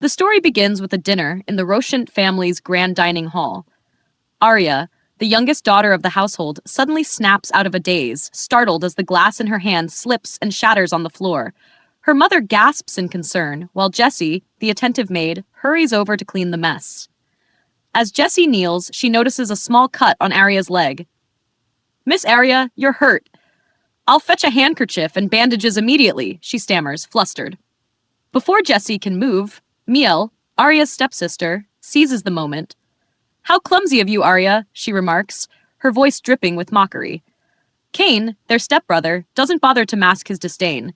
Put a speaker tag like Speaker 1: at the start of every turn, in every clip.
Speaker 1: The story begins with a dinner in the Rochant family's grand dining hall. Aria, the youngest daughter of the household, suddenly snaps out of a daze, startled as the glass in her hand slips and shatters on the floor. Her mother gasps in concern, while Jessie, the attentive maid, hurries over to clean the mess. As Jessie kneels, she notices a small cut on Aria's leg. "Miss Aria, you're hurt. I'll fetch a handkerchief and bandages immediately," she stammers, flustered. Before Jessie can move, Miel, Aria's stepsister, seizes the moment. "How clumsy of you, Aria," she remarks, her voice dripping with mockery. Kane, their stepbrother, doesn't bother to mask his disdain.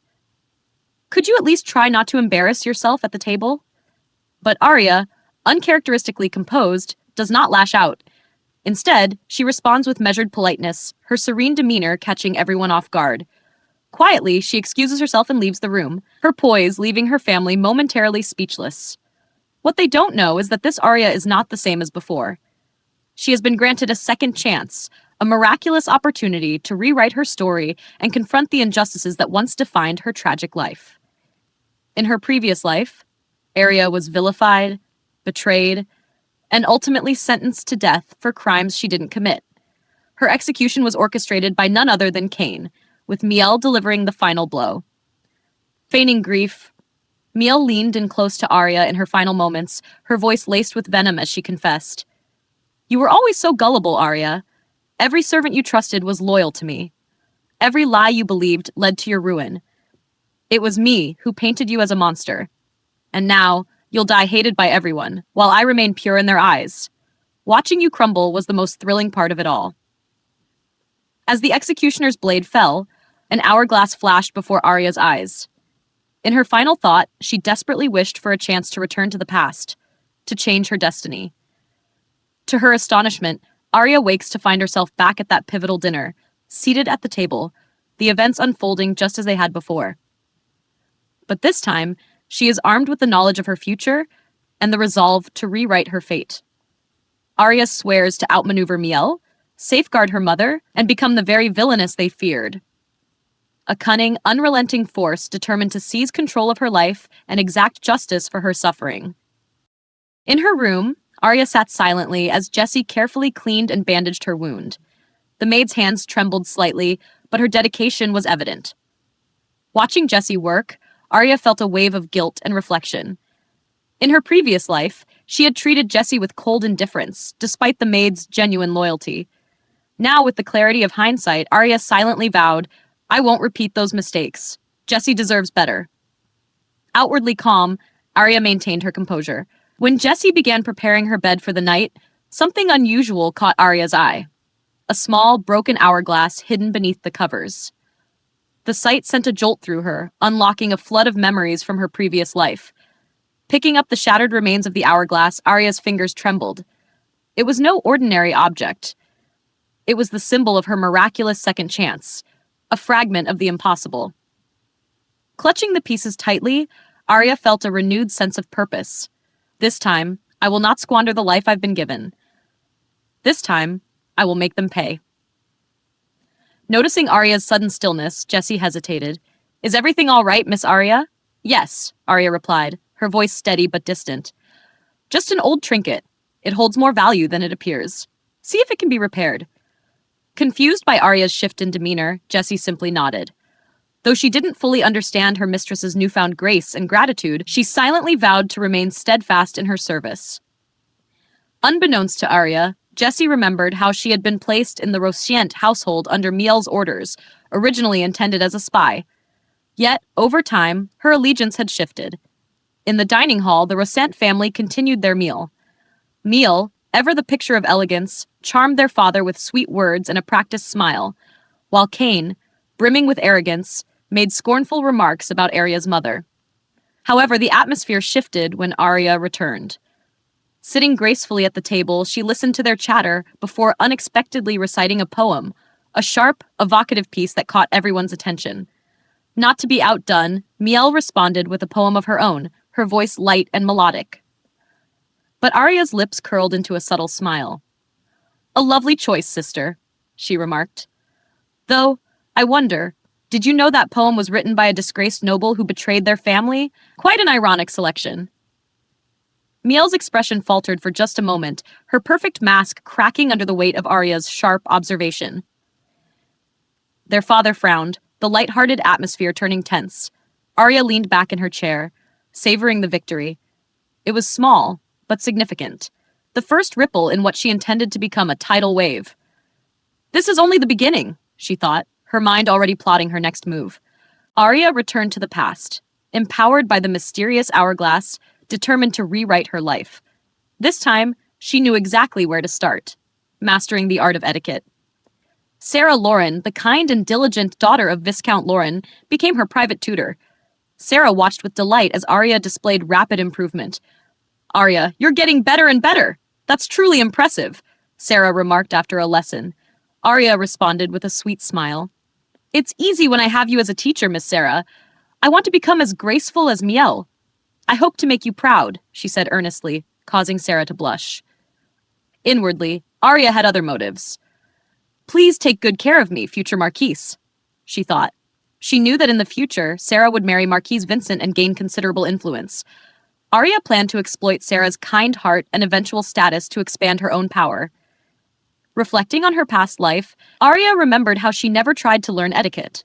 Speaker 1: "Could you at least try not to embarrass yourself at the table?" But Aria, uncharacteristically composed, does not lash out. Instead, she responds with measured politeness, her serene demeanor catching everyone off guard. Quietly, she excuses herself and leaves the room, her poise leaving her family momentarily speechless. What they don't know is that this Aria is not the same as before. She has been granted a second chance, a miraculous opportunity to rewrite her story and confront the injustices that once defined her tragic life. In her previous life, Aria was vilified, betrayed, and ultimately sentenced to death for crimes she didn't commit. Her execution was orchestrated by none other than Kane, with Miel delivering the final blow. Feigning grief, Miel leaned in close to Aria in her final moments, her voice laced with venom as she confessed. "You were always so gullible, Aria. Every servant you trusted was loyal to me. Every lie you believed led to your ruin. It was me who painted you as a monster. And now, you'll die hated by everyone, while I remain pure in their eyes. Watching you crumble was the most thrilling part of it all." As the executioner's blade fell, an hourglass flashed before Aria's eyes. In her final thought, she desperately wished for a chance to return to the past, to change her destiny. To her astonishment, Aria wakes to find herself back at that pivotal dinner, seated at the table, the events unfolding just as they had before. But this time, she is armed with the knowledge of her future and the resolve to rewrite her fate. Aria swears to outmaneuver Miel, safeguard her mother, and become the very villainess they feared. A cunning, unrelenting force determined to seize control of her life and exact justice for her suffering. In her room, Aria sat silently as Jessie carefully cleaned and bandaged her wound. The maid's hands trembled slightly, but her dedication was evident. Watching Jessie work, Aria felt a wave of guilt and reflection. In her previous life, she had treated Jessie with cold indifference, despite the maid's genuine loyalty. Now, with the clarity of hindsight, Aria silently vowed, "I won't repeat those mistakes. Jessie deserves better." Outwardly calm, Aria maintained her composure. When Jessie began preparing her bed for the night, something unusual caught Aria's eye. A small, broken hourglass hidden beneath the covers. The sight sent a jolt through her, unlocking a flood of memories from her previous life. Picking up the shattered remains of the hourglass, Aria's fingers trembled. It was no ordinary object. It was the symbol of her miraculous second chance, a fragment of the impossible. Clutching the pieces tightly, Aria felt a renewed sense of purpose. This time, I will not squander the life I've been given. This time, I will make them pay. Noticing Aria's sudden stillness, Jessie hesitated. "Is everything all right, Miss Aria?" "Yes," Aria replied, her voice steady but distant. "Just an old trinket. It holds more value than it appears. See if it can be repaired." Confused by Aria's shift in demeanor, Jessie simply nodded. Though she didn't fully understand her mistress's newfound grace and gratitude, she silently vowed to remain steadfast in her service. Unbeknownst to Aria, Jessie remembered how she had been placed in the Rochant household under Miel's orders, originally intended as a spy. Yet, over time, her allegiance had shifted. In the dining hall, the Rochant family continued their meal. Miel, ever the picture of elegance, charmed their father with sweet words and a practiced smile, while Kane, brimming with arrogance, made scornful remarks about Aria's mother. However, the atmosphere shifted when Aria returned. Sitting gracefully at the table, she listened to their chatter before unexpectedly reciting a poem, a sharp, evocative piece that caught everyone's attention. Not to be outdone, Miel responded with a poem of her own, her voice light and melodic. But Aria's lips curled into a subtle smile. "A lovely choice, sister," she remarked. "Though, I wonder, did you know that poem was written by a disgraced noble who betrayed their family? Quite an ironic selection." Miel's expression faltered for just a moment, her perfect mask cracking under the weight of Aria's sharp observation. Their father frowned, the light-hearted atmosphere turning tense. Aria leaned back in her chair, savoring the victory. It was small, but significant. The first ripple in what she intended to become a tidal wave. This is only the beginning, she thought, her mind already plotting her next move. Aria returned to the past, empowered by the mysterious hourglass, determined to rewrite her life. This time, she knew exactly where to start, mastering the art of etiquette. Sarah Lauren, the kind and diligent daughter of Viscount Lauren, became her private tutor. Sarah watched with delight as Aria displayed rapid improvement. "Aria, you're getting better and better. That's truly impressive," Sarah remarked after a lesson. Aria responded with a sweet smile. "It's easy when I have you as a teacher, Miss Sarah. I want to become as graceful as Miel. I hope to make you proud," she said earnestly, causing Sarah to blush. Inwardly, Aria had other motives. "Please take good care of me, future Marquise," she thought. She knew that in the future, Sarah would marry Marquise Vincent and gain considerable influence. Aria planned to exploit Sarah's kind heart and eventual status to expand her own power. Reflecting on her past life, Aria remembered how she never tried to learn etiquette.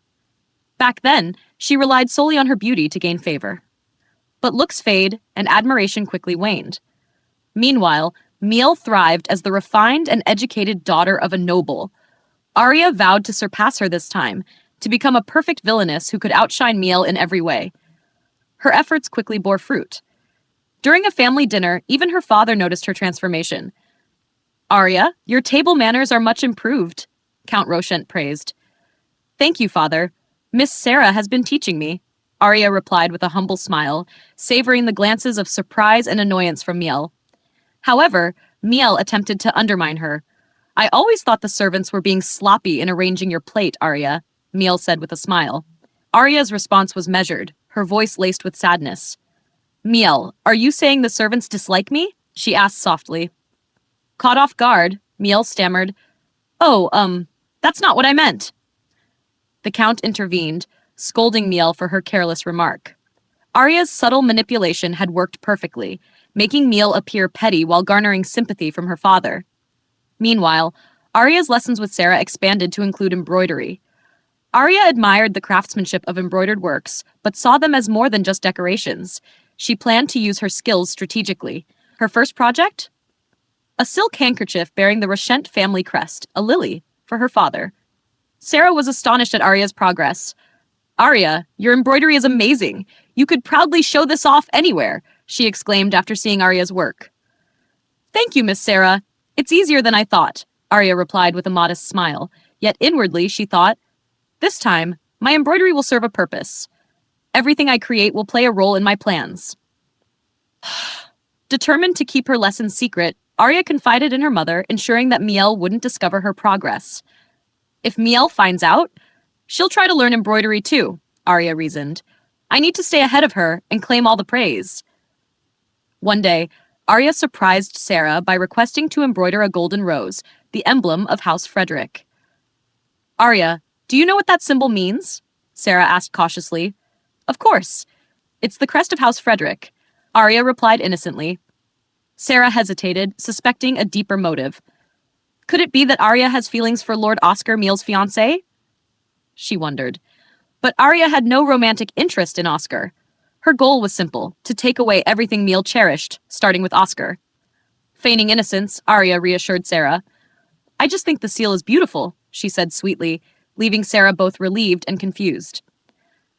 Speaker 1: Back then, she relied solely on her beauty to gain favor. But looks fade, and admiration quickly waned. Meanwhile, Miel thrived as the refined and educated daughter of a noble. Aria vowed to surpass her this time, to become a perfect villainess who could outshine Miel in every way. Her efforts quickly bore fruit. During a family dinner, even her father noticed her transformation. "Aria, your table manners are much improved," Count Rochent praised. "Thank you, father. Miss Sarah has been teaching me," Aria replied with a humble smile, savoring the glances of surprise and annoyance from Miel. However, Miel attempted to undermine her. "I always thought the servants were being sloppy in arranging your plate, Aria," Miel said with a smile. Aria's response was measured, her voice laced with sadness. "Miel, are you saying the servants dislike me?" she asked softly. Caught off guard, Miel stammered, "Oh, that's not what I meant." The Count intervened, scolding Miel for her careless remark. Aria's subtle manipulation had worked perfectly, making Miel appear petty while garnering sympathy from her father. Meanwhile, Aria's lessons with Sarah expanded to include embroidery. Aria admired the craftsmanship of embroidered works, but saw them as more than just decorations. She planned to use her skills strategically. Her first project? A silk handkerchief bearing the Rochent family crest, a lily, for her father. Sarah was astonished at Aria's progress. "Aria, your embroidery is amazing. You could proudly show this off anywhere," she exclaimed after seeing Aria's work. "Thank you, Miss Sarah. It's easier than I thought," Aria replied with a modest smile. Yet inwardly, she thought, "This time, my embroidery will serve a purpose. Everything I create will play a role in my plans." Determined to keep her lessons secret, Aria confided in her mother, ensuring that Miel wouldn't discover her progress. "If Miel finds out, she'll try to learn embroidery too," Aria reasoned. "I need to stay ahead of her and claim all the praise." One day, Aria surprised Sarah by requesting to embroider a golden rose, the emblem of House Frederick. "Aria, do you know what that symbol means?" Sarah asked cautiously. "Of course. It's the crest of House Frederick," Aria replied innocently. Sarah hesitated, suspecting a deeper motive. Could it be that Aria has feelings for Lord Oscar Miele's fiancé? She wondered. But Aria had no romantic interest in Oscar. Her goal was simple, to take away everything Miel cherished, starting with Oscar. Feigning innocence, Aria reassured Sarah. "I just think the seal is beautiful," she said sweetly, leaving Sarah both relieved and confused.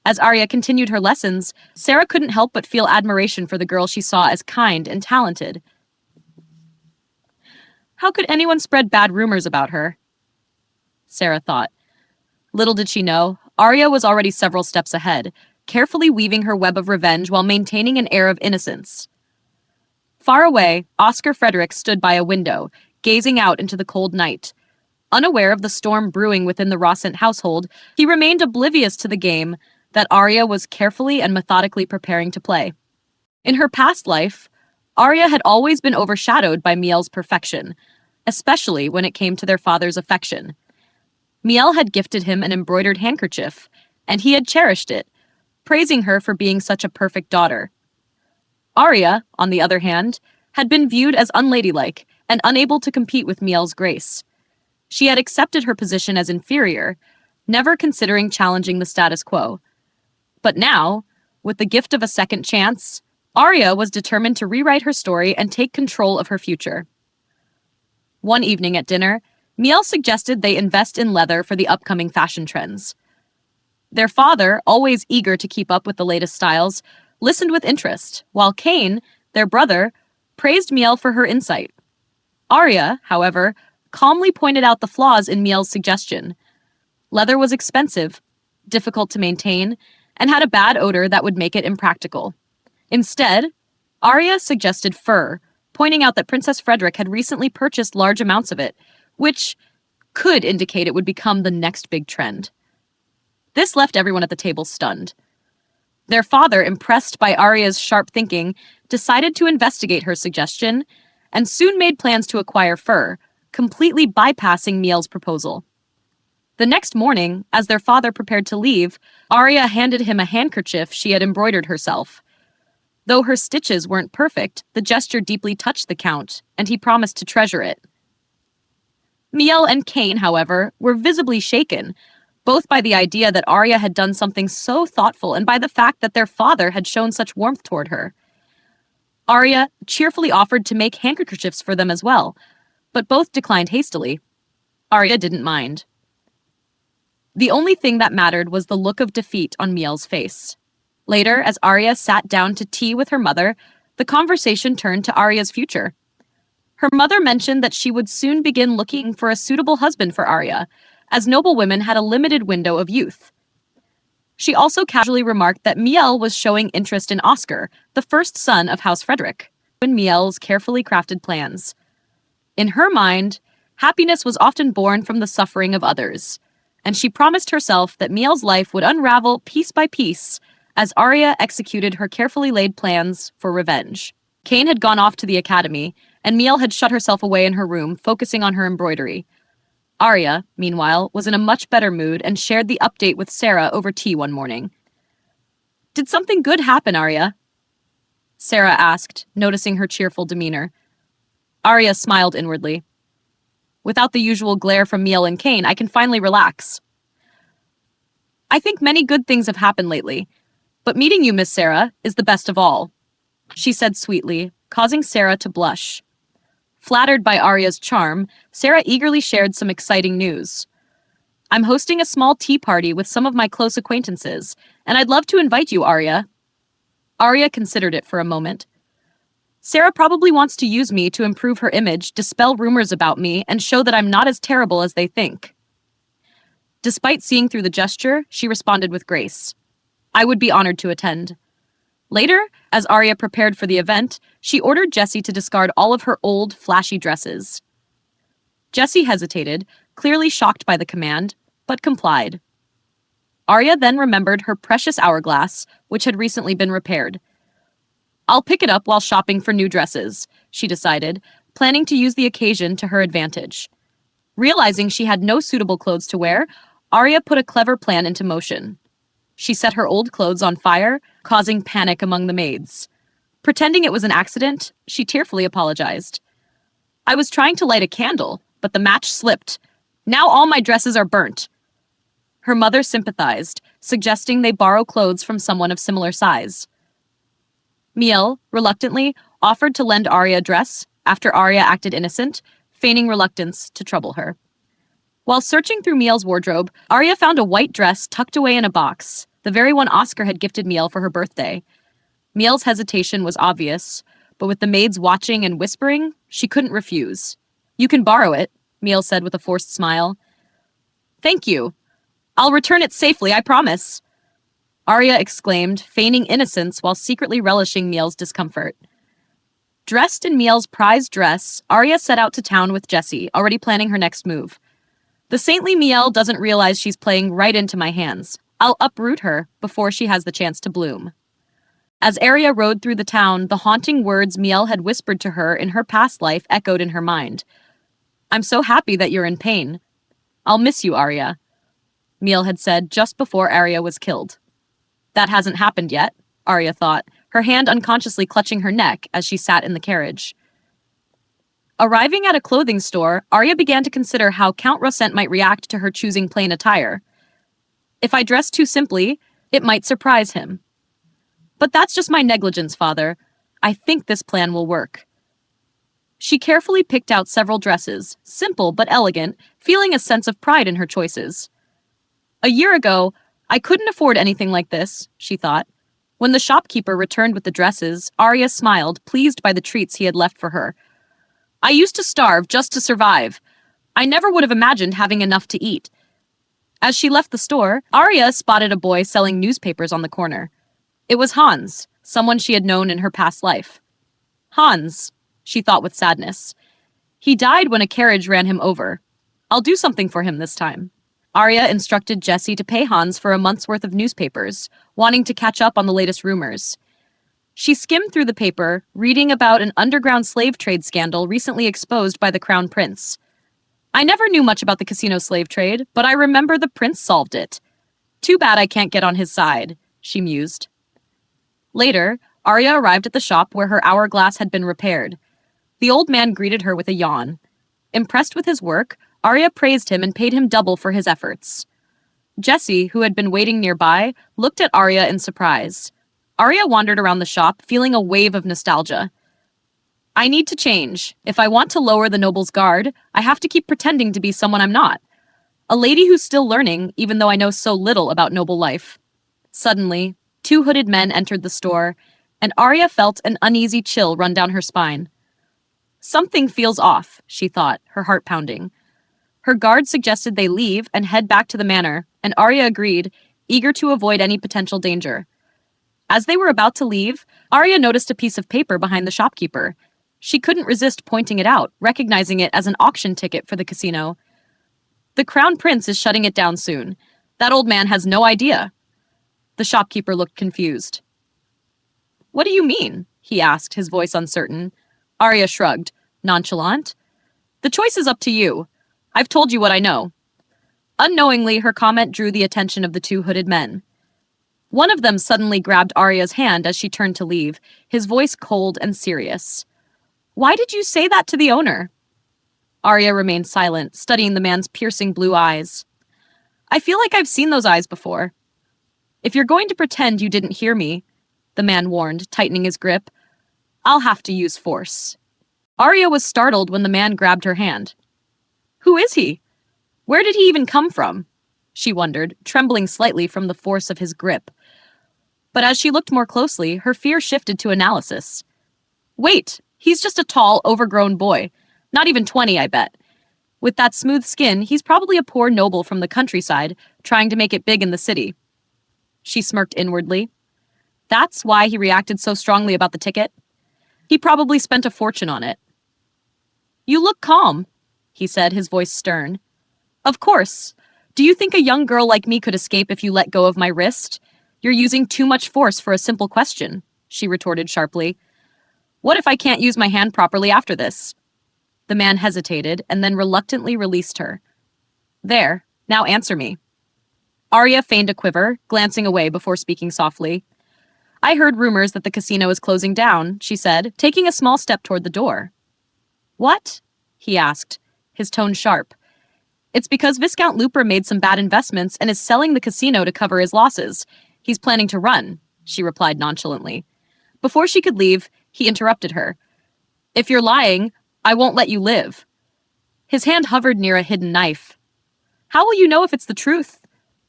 Speaker 1: As Aria continued her lessons, Sarah couldn't help but feel admiration for the girl she saw as kind and talented. How could anyone spread bad rumors about her? Sarah thought. Little did she know, Aria was already several steps ahead, carefully weaving her web of revenge while maintaining an air of innocence. Far away, Oscar Frederick stood by a window, gazing out into the cold night. Unaware of the storm brewing within the Rossent household, he remained oblivious to the game that Aria was carefully and methodically preparing to play. In her past life, Aria had always been overshadowed by Miel's perfection, especially when it came to their father's affection. Miel had gifted him an embroidered handkerchief, and he had cherished it, praising her for being such a perfect daughter. Aria, on the other hand, had been viewed as unladylike and unable to compete with Miel's grace. She had accepted her position as inferior, never considering challenging the status quo. But now, with the gift of a second chance, Aria was determined to rewrite her story and take control of her future. One evening at dinner, Miel suggested they invest in leather for the upcoming fashion trends. Their father, always eager to keep up with the latest styles, listened with interest, while Kane, their brother, praised Miel for her insight. Aria, however, calmly pointed out the flaws in Miel's suggestion. Leather was expensive, difficult to maintain, and had a bad odor that would make it impractical. Instead, Aria suggested fur, pointing out that Princess Frederick had recently purchased large amounts of it, which could indicate it would become the next big trend. This left everyone at the table stunned. Their father, impressed by Aria's sharp thinking, decided to investigate her suggestion and soon made plans to acquire fur, completely bypassing Miel's proposal. The next morning, as their father prepared to leave, Aria handed him a handkerchief she had embroidered herself. Though her stitches weren't perfect, the gesture deeply touched the Count, and he promised to treasure it. Miel and Kane, however, were visibly shaken, both by the idea that Aria had done something so thoughtful and by the fact that their father had shown such warmth toward her. Aria cheerfully offered to make handkerchiefs for them as well, but both declined hastily. Aria didn't mind. The only thing that mattered was the look of defeat on Miel's face. Later, as Aria sat down to tea with her mother, the conversation turned to Aria's future. Her mother mentioned that she would soon begin looking for a suitable husband for Aria, as noblewomen had a limited window of youth. She also casually remarked that Miel was showing interest in Oscar, the first son of House Frederick, in Miel's carefully crafted plans. In her mind, happiness was often born from the suffering of others, and she promised herself that Miel's life would unravel piece by piece as Aria executed her carefully laid plans for revenge. Kane had gone off to the academy, and Miel had shut herself away in her room, focusing on her embroidery. Aria, meanwhile, was in a much better mood and shared the update with Sarah over tea one morning. "Did something good happen, Aria?" Sarah asked, noticing her cheerful demeanor. Aria smiled inwardly. "Without the usual glare from Miel and Kane, I can finally relax. I think many good things have happened lately, but meeting you, Miss Sarah, is the best of all," she said sweetly, causing Sarah to blush. Flattered by Aria's charm, Sarah eagerly shared some exciting news. "I'm hosting a small tea party with some of my close acquaintances, and I'd love to invite you, Aria." Aria considered it for a moment. "Sarah probably wants to use me to improve her image, dispel rumors about me, and show that I'm not as terrible as they think." Despite seeing through the gesture, she responded with grace. "I would be honored to attend." Later, as Aria prepared for the event, she ordered Jessie to discard all of her old, flashy dresses. Jessie hesitated, clearly shocked by the command, but complied. Aria then remembered her precious hourglass, which had recently been repaired. "I'll pick it up while shopping for new dresses," she decided, planning to use the occasion to her advantage. Realizing she had no suitable clothes to wear, Aria put a clever plan into motion. She set her old clothes on fire, causing panic among the maids. Pretending it was an accident, she tearfully apologized. "I was trying to light a candle, but the match slipped. Now all my dresses are burnt." Her mother sympathized, suggesting they borrow clothes from someone of similar size. Miel, reluctantly, offered to lend Aria a dress after Aria acted innocent, feigning reluctance to trouble her. While searching through Miel's wardrobe, Aria found a white dress tucked away in a box, the very one Oscar had gifted Miel for her birthday. Miel's hesitation was obvious, but with the maids watching and whispering, she couldn't refuse. "You can borrow it," Miel said with a forced smile. "Thank you. I'll return it safely, I promise," Aria exclaimed, feigning innocence while secretly relishing Miel's discomfort. Dressed in Miel's prized dress, Aria set out to town with Jessie, already planning her next move. "The saintly Miel doesn't realize she's playing right into my hands. I'll uproot her before she has the chance to bloom." As Aria rode through the town, the haunting words Miel had whispered to her in her past life echoed in her mind. "I'm so happy that you're in pain. I'll miss you, Aria," Miel had said just before Aria was killed. That hasn't happened yet, Aria thought, her hand unconsciously clutching her neck as she sat in the carriage. Arriving at a clothing store, Aria began to consider how Count Rosent might react to her choosing plain attire. If I dress too simply, it might surprise him. But that's just my negligence, father. I think this plan will work. She carefully picked out several dresses, simple but elegant, feeling a sense of pride in her choices. A year ago, I couldn't afford anything like this, she thought. When the shopkeeper returned with the dresses, Aria smiled, pleased by the treats he had left for her. I used to starve just to survive. I never would have imagined having enough to eat. As she left the store, Aria spotted a boy selling newspapers on the corner. It was Hans, someone she had known in her past life. Hans, she thought with sadness. He died when a carriage ran him over. I'll do something for him this time. Aria instructed Jessie to pay Hans for a month's worth of newspapers, wanting to catch up on the latest rumors. She skimmed through the paper, reading about an underground slave trade scandal recently exposed by the Crown Prince. I never knew much about the casino slave trade, but I remember the prince solved it. Too bad I can't get on his side, she mused. Later, Aria arrived at the shop where her hourglass had been repaired. The old man greeted her with a yawn. Impressed with his work, Aria praised him and paid him double for his efforts. Jessie, who had been waiting nearby, looked at Aria in surprise. Aria wandered around the shop, feeling a wave of nostalgia. I need to change. If I want to lower the noble's guard, I have to keep pretending to be someone I'm not. A lady who's still learning, even though I know so little about noble life. Suddenly, two hooded men entered the store, and Aria felt an uneasy chill run down her spine. Something feels off, she thought, her heart pounding. Her guard suggested they leave and head back to the manor, and Aria agreed, eager to avoid any potential danger. As they were about to leave, Aria noticed a piece of paper behind the shopkeeper. She couldn't resist pointing it out, recognizing it as an auction ticket for the casino. The Crown Prince is shutting it down soon. That old man has no idea. The shopkeeper looked confused. What do you mean? He asked, his voice uncertain. Aria shrugged. Nonchalant? The choice is up to you. I've told you what I know. Unknowingly, her comment drew the attention of the two hooded men. One of them suddenly grabbed Aria's hand as she turned to leave, his voice cold and serious. Why did you say that to the owner? Aria remained silent, studying the man's piercing blue eyes. I feel like I've seen those eyes before. If you're going to pretend you didn't hear me, the man warned, tightening his grip, I'll have to use force. Aria was startled when the man grabbed her hand. Who is he? Where did he even come from? She wondered, trembling slightly from the force of his grip. But as she looked more closely, her fear shifted to analysis. Wait, he's just a tall, overgrown boy. Not even 20, I bet. With that smooth skin, he's probably a poor noble from the countryside, trying to make it big in the city. She smirked inwardly. That's why he reacted so strongly about the ticket. He probably spent a fortune on it. You look calm, he said, his voice stern. Of course. Do you think a young girl like me could escape if you let go of my wrist? You're using too much force for a simple question, she retorted sharply. What if I can't use my hand properly after this? The man hesitated and then reluctantly released her. There, now answer me. Aria feigned a quiver, glancing away before speaking softly. I heard rumors that the casino is closing down, she said, taking a small step toward the door. What? He asked, his tone sharp. It's because Viscount Looper made some bad investments and is selling the casino to cover his losses. He's planning to run, she replied nonchalantly. Before she could leave, he interrupted her. If you're lying, I won't let you live. His hand hovered near a hidden knife. How will you know if it's the truth?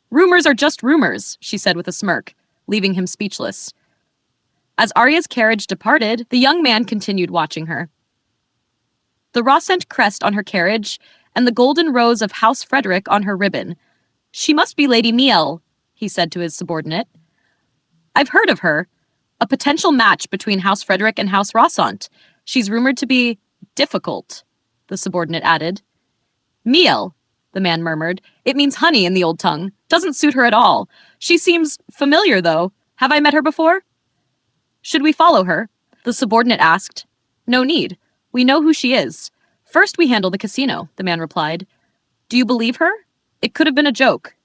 Speaker 1: Rumors are just rumors, she said with a smirk, leaving him speechless. As Aria's carriage departed, the young man continued watching her. The Rosent crest on her carriage, and the golden rose of House Frederick on her ribbon. She must be Lady Miel, he said to his subordinate. I've heard of her. A potential match between House Frederick and House Rosent. She's rumored to be difficult, the subordinate added. Miel, the man murmured. It means honey in the old tongue. Doesn't suit her at all. She seems familiar, though. Have I met her before? Should we follow her? The subordinate asked. No need. We know who she is. First we handle the casino, the man replied. Do you believe her? It could have been a joke.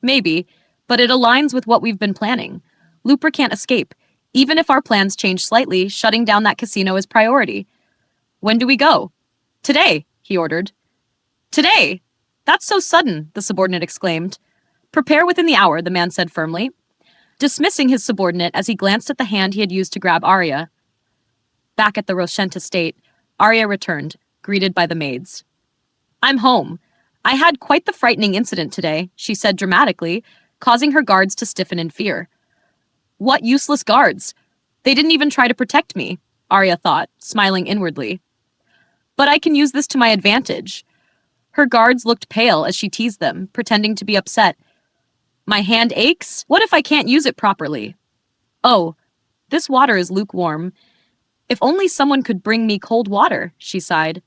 Speaker 1: Maybe, but it aligns with what we've been planning. Looper can't escape. Even if our plans change slightly, shutting down that casino is priority. When do we go? Today, he ordered. Today! That's so sudden, the subordinate exclaimed. Prepare within the hour, the man said firmly, dismissing his subordinate as he glanced at the hand he had used to grab Aria. Back at the Rochent estate, Aria returned, greeted by the maids. I'm home. I had quite the frightening incident today, she said dramatically, causing her guards to stiffen in fear. What useless guards? They didn't even try to protect me, Aria thought, smiling inwardly. But I can use this to my advantage. Her guards looked pale as she teased them, pretending to be upset. My hand aches? What if I can't use it properly? Oh, this water is lukewarm. If only someone could bring me cold water, she sighed.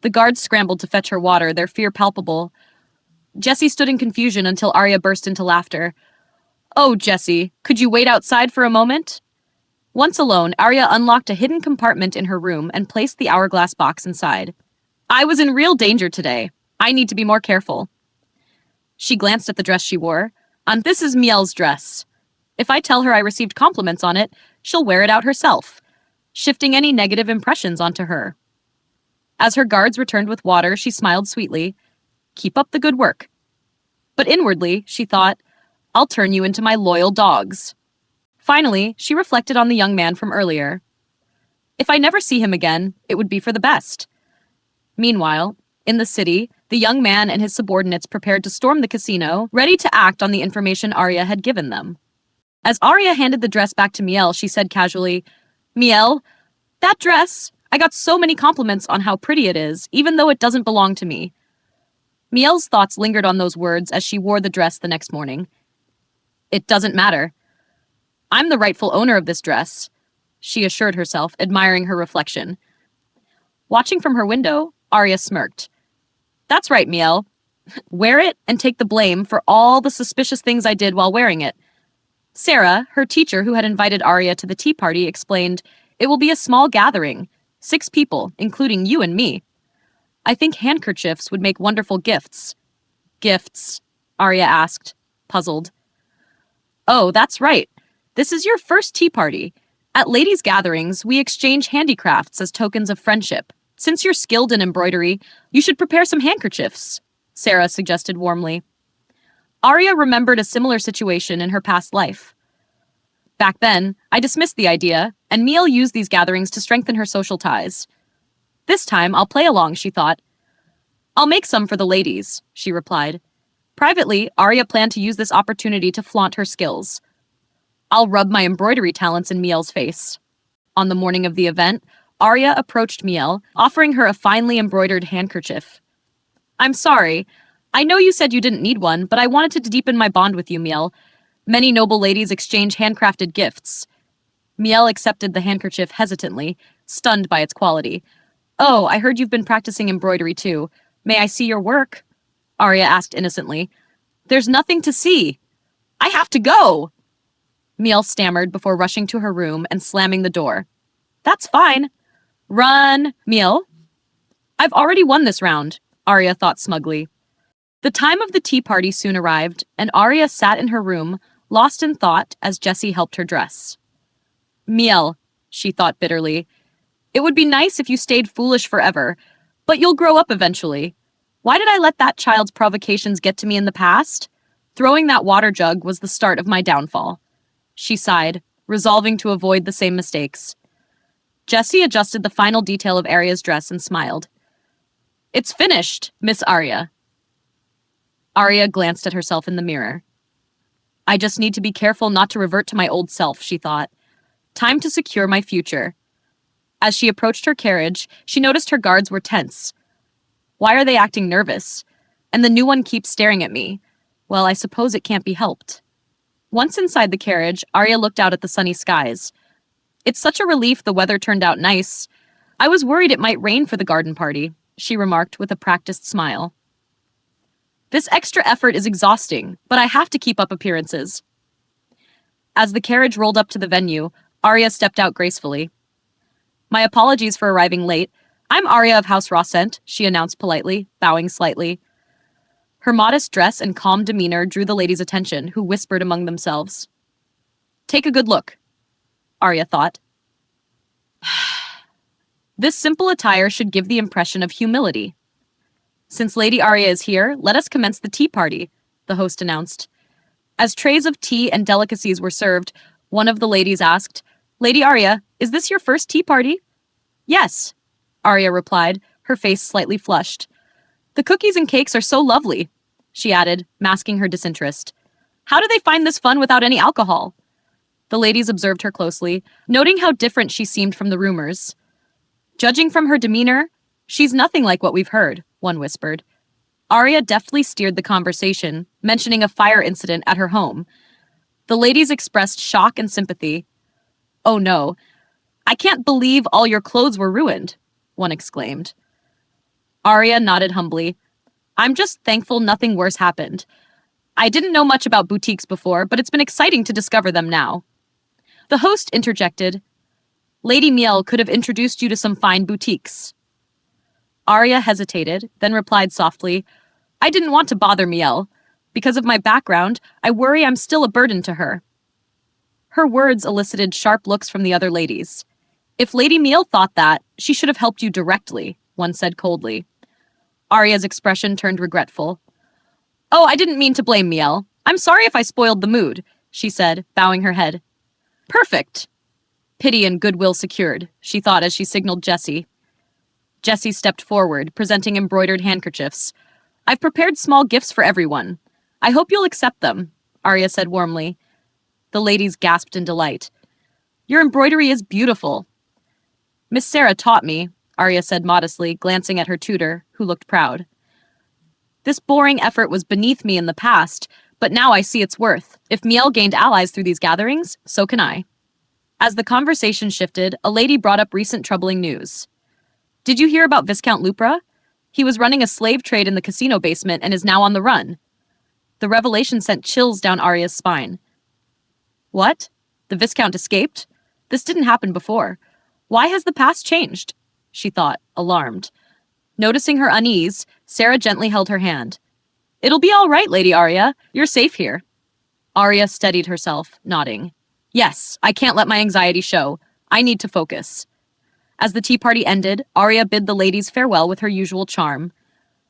Speaker 1: The guards scrambled to fetch her water, their fear palpable. Jessie stood in confusion until Aria burst into laughter. Oh, Jessie, could you wait outside for a moment? Once alone, Aria unlocked a hidden compartment in her room and placed the hourglass box inside. I was in real danger today. I need to be more careful. She glanced at the dress she wore. This is Miel's dress. If I tell her I received compliments on it, she'll wear it out herself, shifting any negative impressions onto her. As her guards returned with water, she smiled sweetly. Keep up the good work. But inwardly, she thought, I'll turn you into my loyal dogs. Finally, she reflected on the young man from earlier. If I never see him again, it would be for the best. Meanwhile, in the city, the young man and his subordinates prepared to storm the casino, ready to act on the information Aria had given them. As Aria handed the dress back to Miel, she said casually, Miel, that dress, I got so many compliments on how pretty it is, even though it doesn't belong to me. Miel's thoughts lingered on those words as she wore the dress the next morning. It doesn't matter. I'm the rightful owner of this dress, she assured herself, admiring her reflection. Watching from her window, Aria smirked. That's right, Miel. Wear it and take the blame for all the suspicious things I did while wearing it. Sarah, her teacher who had invited Aria to the tea party, explained, it will be a small gathering, 6 people, including you and me. I think handkerchiefs would make wonderful gifts. Gifts? Aria asked, puzzled. Oh, that's right. This is your first tea party. At ladies' gatherings, we exchange handicrafts as tokens of friendship. Since you're skilled in embroidery, you should prepare some handkerchiefs, Sarah suggested warmly. Aria remembered a similar situation in her past life. Back then, I dismissed the idea, and Miel used these gatherings to strengthen her social ties. This time, I'll play along, she thought. I'll make some for the ladies, she replied. Privately, Aria planned to use this opportunity to flaunt her skills. I'll rub my embroidery talents in Miel's face. On the morning of the event, Aria approached Miel, offering her a finely embroidered handkerchief. I'm sorry. I know you said you didn't need one, but I wanted to deepen my bond with you, Miel. Many noble ladies exchange handcrafted gifts. Miel accepted the handkerchief hesitantly, stunned by its quality. Oh, I heard you've been practicing embroidery too. May I see your work? Aria asked innocently. There's nothing to see. I have to go! Miel stammered before rushing to her room and slamming the door. That's fine. Run, Miel. I've already won this round, Aria thought smugly. The time of the tea party soon arrived, and Aria sat in her room, lost in thought as Jessie helped her dress. Miel, she thought bitterly, it would be nice if you stayed foolish forever, but you'll grow up eventually. Why did I let that child's provocations get to me in the past? Throwing that water jug was the start of my downfall. She sighed, resolving to avoid the same mistakes. Jessie adjusted the final detail of Aria's dress and smiled. It's finished, Miss Aria. Aria glanced at herself in the mirror. I just need to be careful not to revert to my old self, she thought. Time to secure my future. As she approached her carriage, she noticed her guards were tense. Why are they acting nervous? And the new one keeps staring at me. Well, I suppose it can't be helped. Once inside the carriage, Aria looked out at the sunny skies. It's such a relief the weather turned out nice. I was worried it might rain for the garden party, she remarked with a practiced smile. This extra effort is exhausting, but I have to keep up appearances. As the carriage rolled up to the venue, Aria stepped out gracefully. My apologies for arriving late. I'm Aria of House Rossent, she announced politely, bowing slightly. Her modest dress and calm demeanor drew the ladies' attention, who whispered among themselves. Take a good look. Aria thought. This simple attire should give the impression of humility. Since Lady Aria is here, let us commence the tea party, the host announced. As trays of tea and delicacies were served, one of the ladies asked, Lady Aria, is this your first tea party? Yes, Aria replied, her face slightly flushed. The cookies and cakes are so lovely, she added, masking her disinterest. How do they find this fun without any alcohol? The ladies observed her closely, noting how different she seemed from the rumors. Judging from her demeanor, she's nothing like what we've heard, one whispered. Aria deftly steered the conversation, mentioning a fire incident at her home. The ladies expressed shock and sympathy. Oh no, I can't believe all your clothes were ruined, one exclaimed. Aria nodded humbly. I'm just thankful nothing worse happened. I didn't know much about boutiques before, but it's been exciting to discover them now. The host interjected. Lady Miel could have introduced you to some fine boutiques. Aria hesitated, then replied softly, I didn't want to bother Miel. Because of my background, I worry I'm still a burden to her. Her words elicited sharp looks from the other ladies. If Lady Miel thought that, she should have helped you directly, one said coldly. Aria's expression turned regretful. Oh, I didn't mean to blame Miel. I'm sorry if I spoiled the mood, she said, bowing her head. Perfect. Pity and goodwill secured, she thought as she signaled Jessie. Jessie stepped forward, presenting embroidered handkerchiefs. I've prepared small gifts for everyone. I hope you'll accept them, Aria said warmly. The ladies gasped in delight. Your embroidery is beautiful. Miss Sarah taught me, Aria said modestly, glancing at her tutor, who looked proud. This boring effort was beneath me in the past, but now I see its worth. If Miel gained allies through these gatherings, so can I. As the conversation shifted, a lady brought up recent troubling news. Did you hear about Viscount Lupra? He was running a slave trade in the casino basement and is now on the run. The revelation sent chills down Aria's spine. What? The Viscount escaped? This didn't happen before. Why has the past changed? She thought, alarmed. Noticing her unease, Sarah gently held her hand. It'll be all right, Lady Aria. You're safe here. Aria steadied herself, nodding. Yes, I can't let my anxiety show. I need to focus. As the tea party ended, Aria bid the ladies farewell with her usual charm.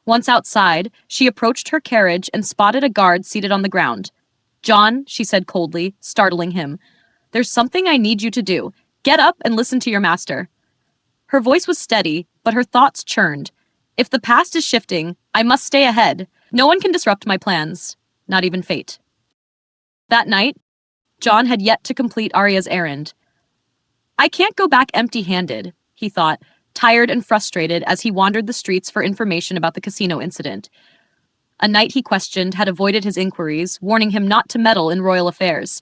Speaker 1: Once outside, she approached her carriage and spotted a guard seated on the ground. John, she said coldly, startling him. There's something I need you to do. Get up and listen to your master. Her voice was steady, but her thoughts churned. If the past is shifting, I must stay ahead. No one can disrupt my plans, not even fate. That night, John had yet to complete Aria's errand. I can't go back empty-handed, he thought, tired and frustrated as he wandered the streets for information about the casino incident. A knight he questioned had avoided his inquiries, warning him not to meddle in royal affairs.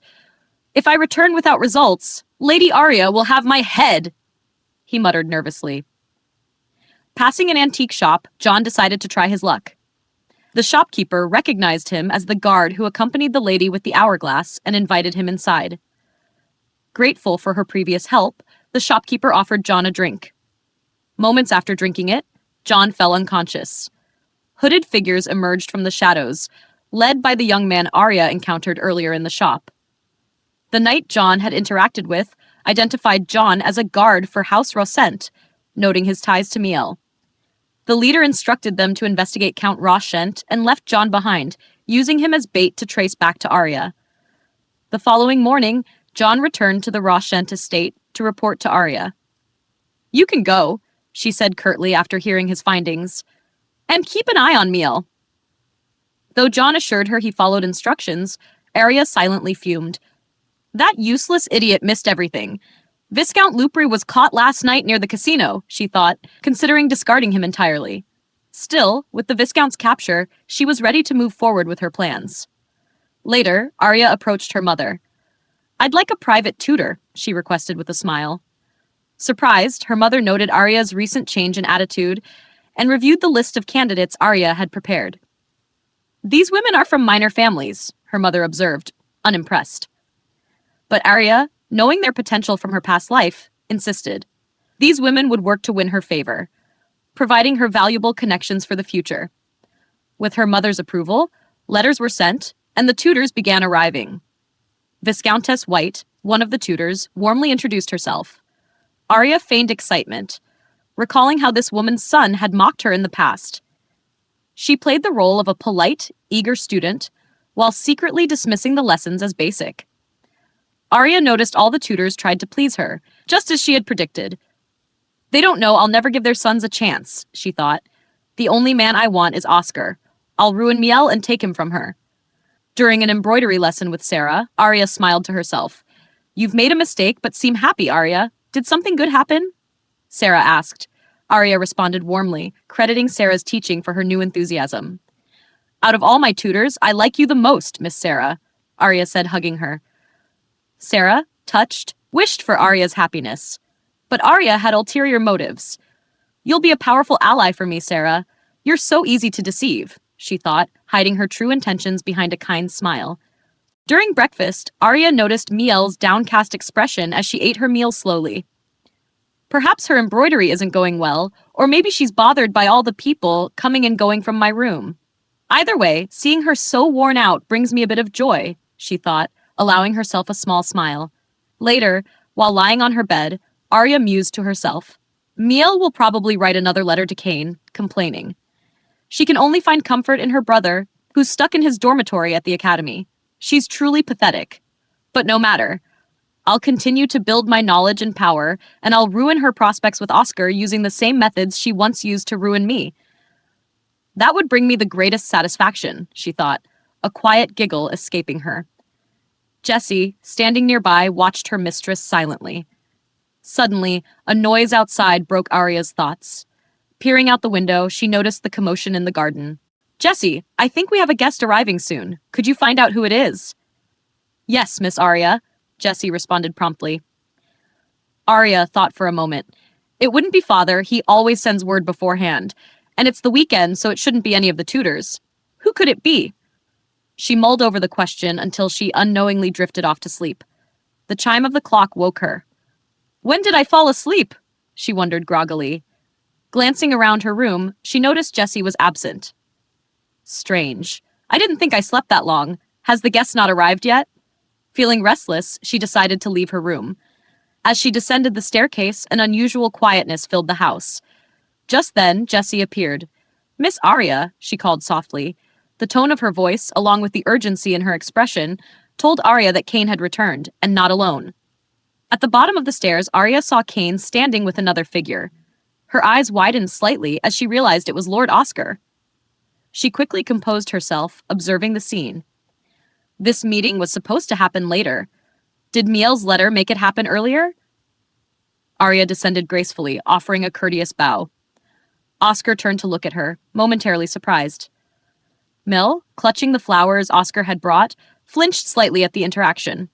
Speaker 1: If I return without results, Lady Aria will have my head, he muttered nervously. Passing an antique shop, John decided to try his luck. The shopkeeper recognized him as the guard who accompanied the lady with the hourglass and invited him inside. Grateful for her previous help, the shopkeeper offered John a drink. Moments after drinking it, John fell unconscious. Hooded figures emerged from the shadows, led by the young man Aria encountered earlier in the shop. The knight John had interacted with identified John as a guard for House Rosent, noting his ties to Miel. The leader instructed them to investigate Count Rochent and left John behind, using him as bait to trace back to Aria. The following morning, John returned to the Rochent estate to report to Aria. You can go, she said curtly after hearing his findings. And keep an eye on Miel. Though John assured her he followed instructions, Aria silently fumed. That useless idiot missed everything. Viscount Lupri was caught last night near the casino, she thought, considering discarding him entirely. Still, with the Viscount's capture, she was ready to move forward with her plans. Later, Aria approached her mother. I'd like a private tutor, she requested with a smile. Surprised, her mother noted Aria's recent change in attitude and reviewed the list of candidates Aria had prepared. These women are from minor families, her mother observed, unimpressed. But Aria, knowing their potential from her past life, insisted. These women would work to win her favor, providing her valuable connections for the future. With her mother's approval, letters were sent, and the tutors began arriving. Viscountess White, One of the tutors warmly introduced herself. Aria feigned excitement, recalling how this woman's son had mocked her in the past. She played the role of a polite, eager student, while secretly dismissing the lessons as basic. Aria noticed all the tutors tried to please her, just as she had predicted. They don't know I'll never give their sons a chance, she thought. The only man I want is Oscar. I'll ruin Miel and take him from her. During an embroidery lesson with Sarah, Aria smiled to herself. You've made a mistake, but seem happy, Aria. Did something good happen? Sarah asked. Aria responded warmly, crediting Sarah's teaching for her new enthusiasm. Out of all my tutors, I like you the most, Miss Sarah, Aria said, hugging her. Sarah, touched, wished for Aria's happiness. But Aria had ulterior motives. You'll be a powerful ally for me, Sarah. You're so easy to deceive, she thought, hiding her true intentions behind a kind smile. During breakfast, Aria noticed Miel's downcast expression as she ate her meal slowly. Perhaps her embroidery isn't going well, or maybe she's bothered by all the people coming and going from my room. Either way, seeing her so worn out brings me a bit of joy, she thought, allowing herself a small smile. Later, while lying on her bed, Aria mused to herself. Miel will probably write another letter to Kane, complaining. She can only find comfort in her brother, who's stuck in his dormitory at the academy. She's truly pathetic. But no matter. I'll continue to build my knowledge and power, and I'll ruin her prospects with Oscar using the same methods she once used to ruin me. That would bring me the greatest satisfaction, she thought, a quiet giggle escaping her. Jessie, standing nearby, watched her mistress silently. Suddenly, a noise outside broke Aria's thoughts. Peering out the window, she noticed the commotion in the garden. Jessie, I think we have a guest arriving soon. Could you find out who it is? Yes, Miss Aria, Jessie responded promptly. Aria thought for a moment. It wouldn't be father, he always sends word beforehand. And it's the weekend, so it shouldn't be any of the tutors. Who could it be? She mulled over the question until she unknowingly drifted off to sleep. The chime of the clock woke her. When did I fall asleep? She wondered groggily. Glancing around her room, she noticed Jessie was absent. Strange. I didn't think I slept that long. Has the guest not arrived yet? Feeling restless, she decided to leave her room. As she descended the staircase, an unusual quietness filled the house. Just then, Jessie appeared. Miss Aria, she called softly. The tone of her voice, along with the urgency in her expression, told Aria that Kane had returned, and not alone. At the bottom of the stairs, Aria saw Kane standing with another figure. Her eyes widened slightly as she realized it was Lord Oscar. She quickly composed herself, observing the scene. This meeting was supposed to happen later. Did Miel's letter make it happen earlier? Aria descended gracefully, offering a courteous bow. Oscar turned to look at her, momentarily surprised. Miel, clutching the flowers Oscar had brought, flinched slightly at the interaction.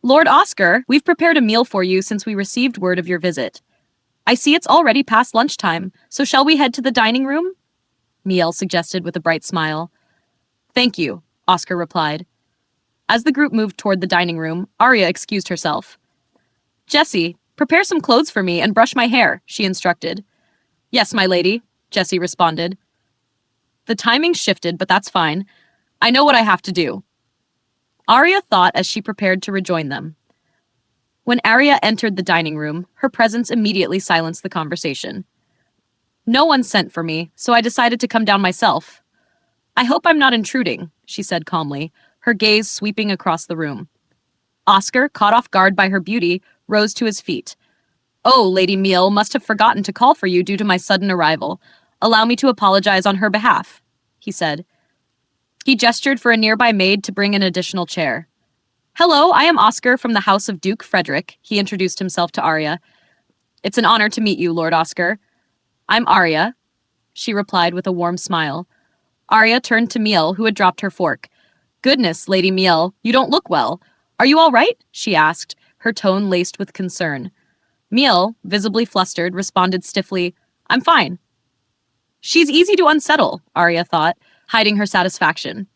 Speaker 1: Lord Oscar, we've prepared a meal for you since we received word of your visit. I see it's already past lunchtime, so shall we head to the dining room? Miel suggested with a bright smile. Thank you, Oscar replied. As the group moved toward the dining room, Aria excused herself. Jessie, prepare some clothes for me and brush my hair, she instructed. Yes, my lady, Jessie responded. The timing shifted, but that's fine. I know what I have to do. Aria thought as she prepared to rejoin them. When Aria entered the dining room, her presence immediately silenced the conversation. No one sent for me, so I decided to come down myself. I hope I'm not intruding, she said calmly, her gaze sweeping across the room. Oscar, caught off guard by her beauty, rose to his feet. Oh, Lady Miel must have forgotten to call for you due to my sudden arrival. Allow me to apologize on her behalf, he said. He gestured for a nearby maid to bring an additional chair. Hello, I am Oscar from the House of Duke Frederick, he introduced himself to Aria. It's an honor to meet you, Lord Oscar. I'm Aria, she replied with a warm smile. Aria turned to Miel, who had dropped her fork. Goodness, Lady Miel, you don't look well. Are you all right? She asked, her tone laced with concern. Miel, visibly flustered, responded stiffly, I'm fine. She's easy to unsettle, Aria thought, hiding her satisfaction.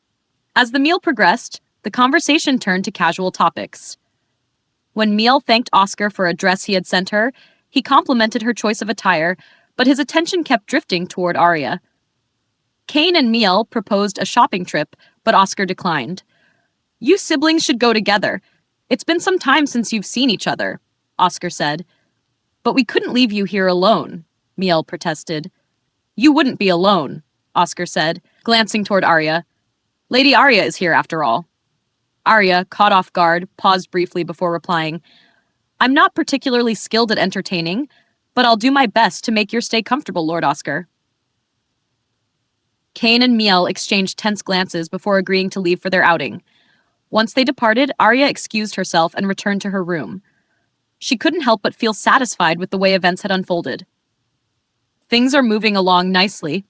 Speaker 1: As the meal progressed, the conversation turned to casual topics. When Miel thanked Oscar for a dress he had sent her, he complimented her choice of attire, but his attention kept drifting toward Aria. Kane and Miel proposed a shopping trip, but Oscar declined. You siblings should go together. It's been some time since you've seen each other, Oscar said. But we couldn't leave you here alone, Miel protested. You wouldn't be alone, Oscar said, glancing toward Aria. Lady Aria is here after all. Aria, caught off guard, paused briefly before replying. I'm not particularly skilled at entertaining, but I'll do my best to make your stay comfortable, Lord Oscar. Kane and Miel exchanged tense glances before agreeing to leave for their outing. Once they departed, Aria excused herself and returned to her room. She couldn't help but feel satisfied with the way events had unfolded. Things are moving along nicely,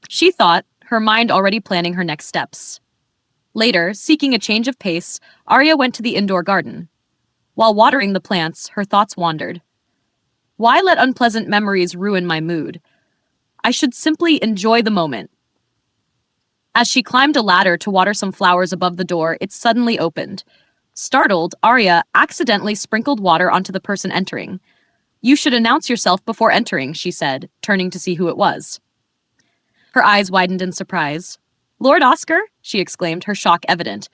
Speaker 1: she thought, her mind already planning her next steps. Later, seeking a change of pace, Aria went to the indoor garden. While watering the plants, her thoughts wandered. Why let unpleasant memories ruin my mood? I should simply enjoy the moment. As she climbed a ladder to water some flowers above the door, it suddenly opened. Startled, Aria accidentally sprinkled water onto the person entering. You should announce yourself before entering, she said, turning to see who it was. Her eyes widened in surprise. Lord Oscar? She exclaimed, her shock evident.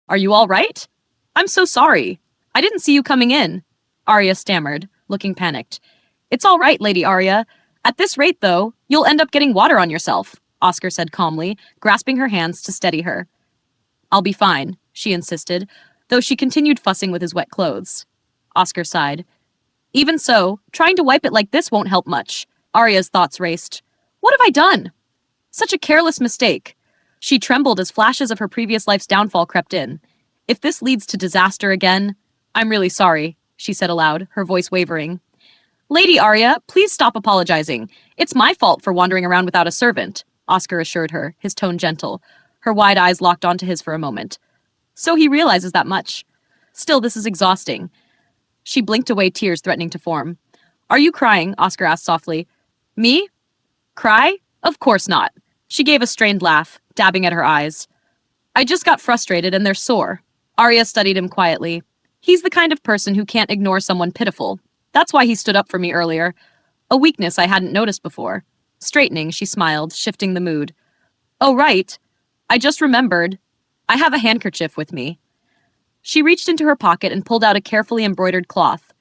Speaker 1: Are you all right? I'm so sorry. I didn't see you coming in, Aria stammered, looking panicked. It's all right, Lady Aria. At this rate, though, you'll end up getting water on yourself, Oscar said calmly, grasping her hands to steady her. I'll be fine, she insisted, though she continued fussing with his wet clothes. Oscar sighed. Even so, trying to wipe it like this won't help much. Aria's thoughts raced. What have I done? Such a careless mistake. She trembled as flashes of her previous life's downfall crept in. If this leads to disaster again, I'm really sorry, she said aloud, her voice wavering. Lady Aria, please stop apologizing. It's my fault for wandering around without a servant, Oscar assured her, his tone gentle. Her wide eyes locked onto his for a moment. So he realizes that much. Still, this is exhausting. She blinked away, tears threatening to form. Are you crying? Oscar asked softly. Me? Cry? Of course not. She gave a strained laugh, dabbing at her eyes. I just got frustrated and they're sore. Aria studied him quietly. He's the kind of person who can't ignore someone pitiful. That's why he stood up for me earlier. A weakness I hadn't noticed before. Straightening, she smiled, shifting the mood. Oh, right. I just remembered. I have a handkerchief with me. She reached into her pocket and pulled out a carefully embroidered cloth.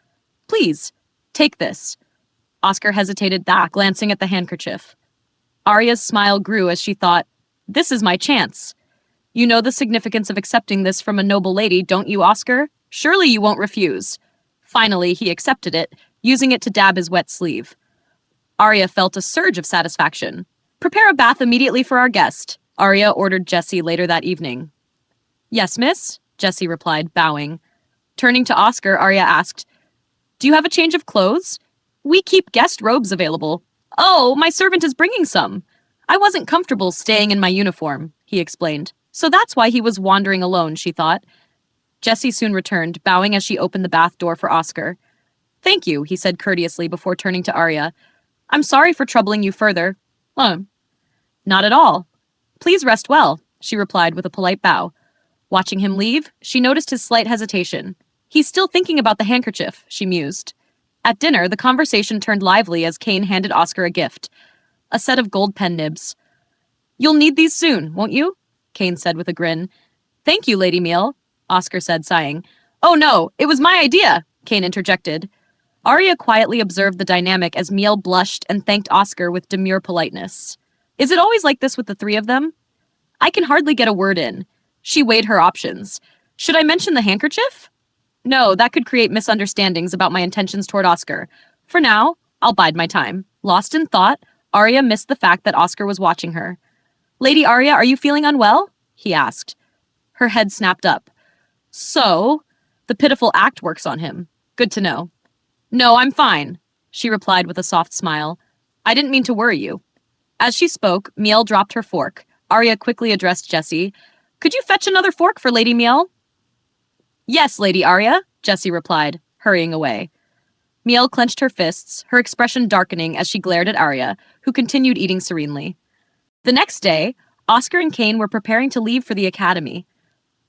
Speaker 1: Please, take this. Oscar hesitated back, glancing at the handkerchief. Aria's smile grew as she thought, this is my chance. You know the significance of accepting this from a noble lady, don't you, Oscar? Surely you won't refuse. Finally, he accepted it, using it to dab his wet sleeve. Aria felt a surge of satisfaction. Prepare a bath immediately for our guest, Aria ordered Jessie later that evening. Yes, miss, Jessie replied, bowing. Turning to Oscar, Aria asked, do you have a change of clothes? We keep guest robes available. Oh, my servant is bringing some. I wasn't comfortable staying in my uniform, he explained. So that's why he was wandering alone, she thought. Jessie soon returned, bowing as she opened the bath door for Oscar. Thank you, he said courteously before turning to Aria. I'm sorry for troubling you further. Not at all. Please rest well, she replied with a polite bow. Watching him leave, she noticed his slight hesitation. He's still thinking about the handkerchief, she mused. At dinner, the conversation turned lively as Kane handed Oscar a gift. A set of gold pen nibs. You'll need these soon, won't you? Kane said with a grin. Thank you, Lady Miel, Oscar said, sighing. Oh no, it was my idea, Kane interjected. Aria quietly observed the dynamic as Miel blushed and thanked Oscar with demure politeness. Is it always like this with the three of them? I can hardly get a word in. She weighed her options. Should I mention the handkerchief? No, that could create misunderstandings about my intentions toward Oscar. For now, I'll bide my time. Lost in thought, Aria missed the fact that Oscar was watching her. Lady Aria, are you feeling unwell? He asked. Her head snapped up. So, the pitiful act works on him. Good to know. No, I'm fine, she replied with a soft smile. I didn't mean to worry you. As she spoke, Miel dropped her fork. Aria quickly addressed Jessie. Could you fetch another fork for Lady Miel? Yes, Lady Aria, Jessie replied, hurrying away. Miel clenched her fists, her expression darkening as she glared at Aria, who continued eating serenely. The next day, Oscar and Kane were preparing to leave for the academy.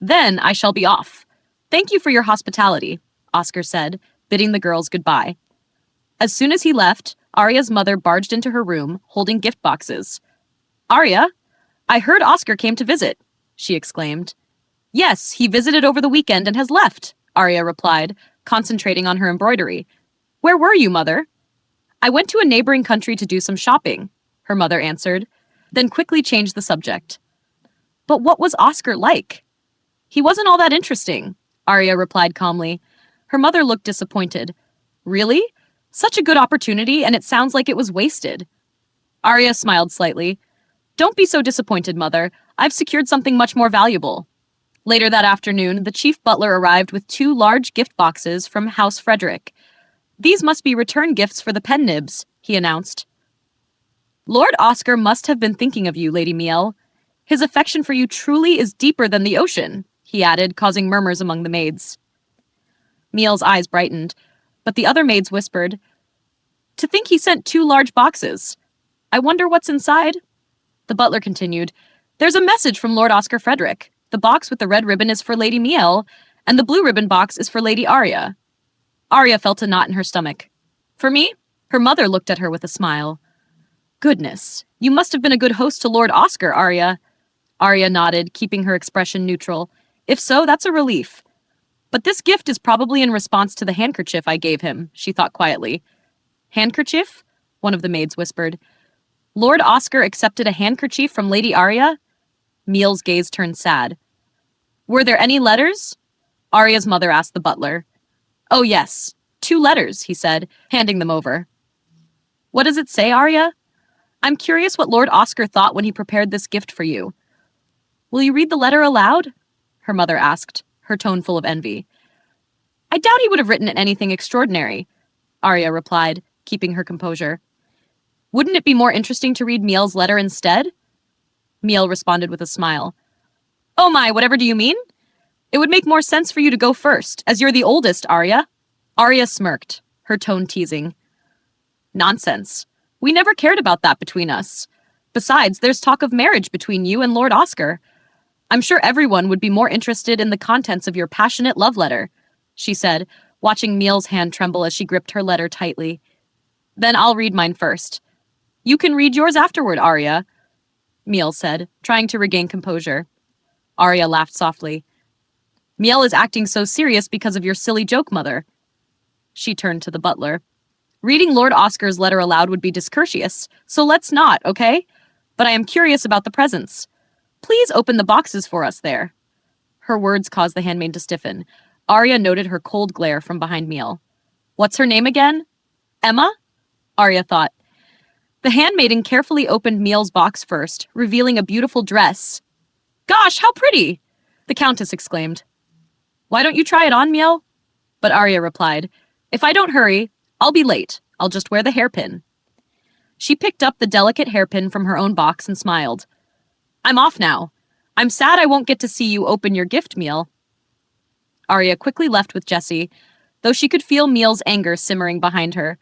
Speaker 1: Then I shall be off. Thank you for your hospitality, Oscar said, bidding the girls goodbye. As soon as he left, Aria's mother barged into her room, holding gift boxes. Aria, I heard Oscar came to visit, she exclaimed. Yes, he visited over the weekend and has left, Aria replied, concentrating on her embroidery. Where were you, Mother? I went to a neighboring country to do some shopping, her mother answered, then quickly changed the subject. But what was Oscar like? He wasn't all that interesting, Aria replied calmly. Her mother looked disappointed. Really? Such a good opportunity, and it sounds like it was wasted. Aria smiled slightly. Don't be so disappointed, Mother. I've secured something much more valuable. Later that afternoon, the chief butler arrived with 2 large gift boxes from House Frederick. These must be return gifts for the pen nibs, he announced. Lord Oscar must have been thinking of you, Lady Miel. His affection for you truly is deeper than the ocean, he added, causing murmurs among the maids. Miel's eyes brightened, but the other maids whispered, To think he sent 2 large boxes. I wonder what's inside? The butler continued, There's a message from Lord Oscar Frederick. The box with the red ribbon is for Lady Miel, and the blue ribbon box is for Lady Aria. Aria felt a knot in her stomach. For me? Her mother looked at her with a smile. Goodness, you must have been a good host to Lord Oscar, Aria. Aria nodded, keeping her expression neutral. If so, that's a relief. But this gift is probably in response to the handkerchief I gave him, she thought quietly. Handkerchief? One of the maids whispered. Lord Oscar accepted a handkerchief from Lady Aria? Miel's gaze turned sad. Were there any letters? Aria's mother asked the butler. Oh, yes. 2 letters, he said, handing them over. What does it say, Aria? I'm curious what Lord Oscar thought when he prepared this gift for you. Will you read the letter aloud? Her mother asked, her tone full of envy. I doubt he would have written anything extraordinary, Aria replied, keeping her composure. Wouldn't it be more interesting to read Miel's letter instead? Miel responded with a smile. Oh my, whatever do you mean? It would make more sense for you to go first, as you're the oldest, Aria. Aria smirked, her tone teasing. Nonsense. We never cared about that between us. Besides, there's talk of marriage between you and Lord Oscar. I'm sure everyone would be more interested in the contents of your passionate love letter, she said, watching Miel's hand tremble as she gripped her letter tightly. Then I'll read mine first. You can read yours afterward, Aria, Miel said, trying to regain composure. Aria laughed softly. Miel is acting so serious because of your silly joke, Mother. She turned to the butler. Reading Lord Oscar's letter aloud would be discourteous, so let's not, okay? But I am curious about the presents. Please open the boxes for us there. Her words caused the handmaid to stiffen. Aria noted her cold glare from behind Miel. What's her name again? Emma? Aria thought. The handmaiden carefully opened Miel's box first, revealing a beautiful dress. Gosh, how pretty! The Countess exclaimed. Why don't you try it on, Miel? But Aria replied, If I don't hurry, I'll be late. I'll just wear the hairpin. She picked up the delicate hairpin from her own box and smiled. I'm off now. I'm sad I won't get to see you open your gift, Miel. Aria quickly left with Jessie, though she could feel Miel's anger simmering behind her.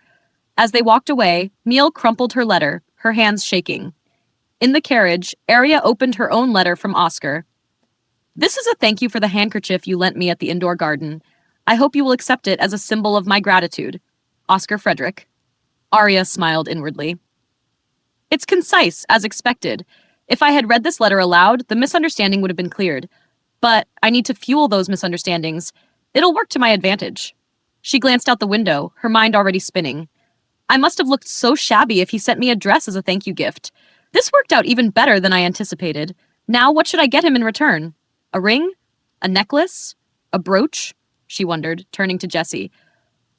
Speaker 1: As they walked away, Miel crumpled her letter, her hands shaking. In the carriage, Aria opened her own letter from Oscar. This is a thank you for the handkerchief you lent me at the indoor garden. I hope you will accept it as a symbol of my gratitude. Oscar Frederick. Aria smiled inwardly. It's concise, as expected. If I had read this letter aloud, the misunderstanding would have been cleared. But I need to fuel those misunderstandings. It'll work to my advantage. She glanced out the window, her mind already spinning. I must have looked so shabby if he sent me a dress as a thank you gift. This worked out even better than I anticipated. Now what should I get him in return? A ring? A necklace? A brooch? She wondered, turning to Jessie.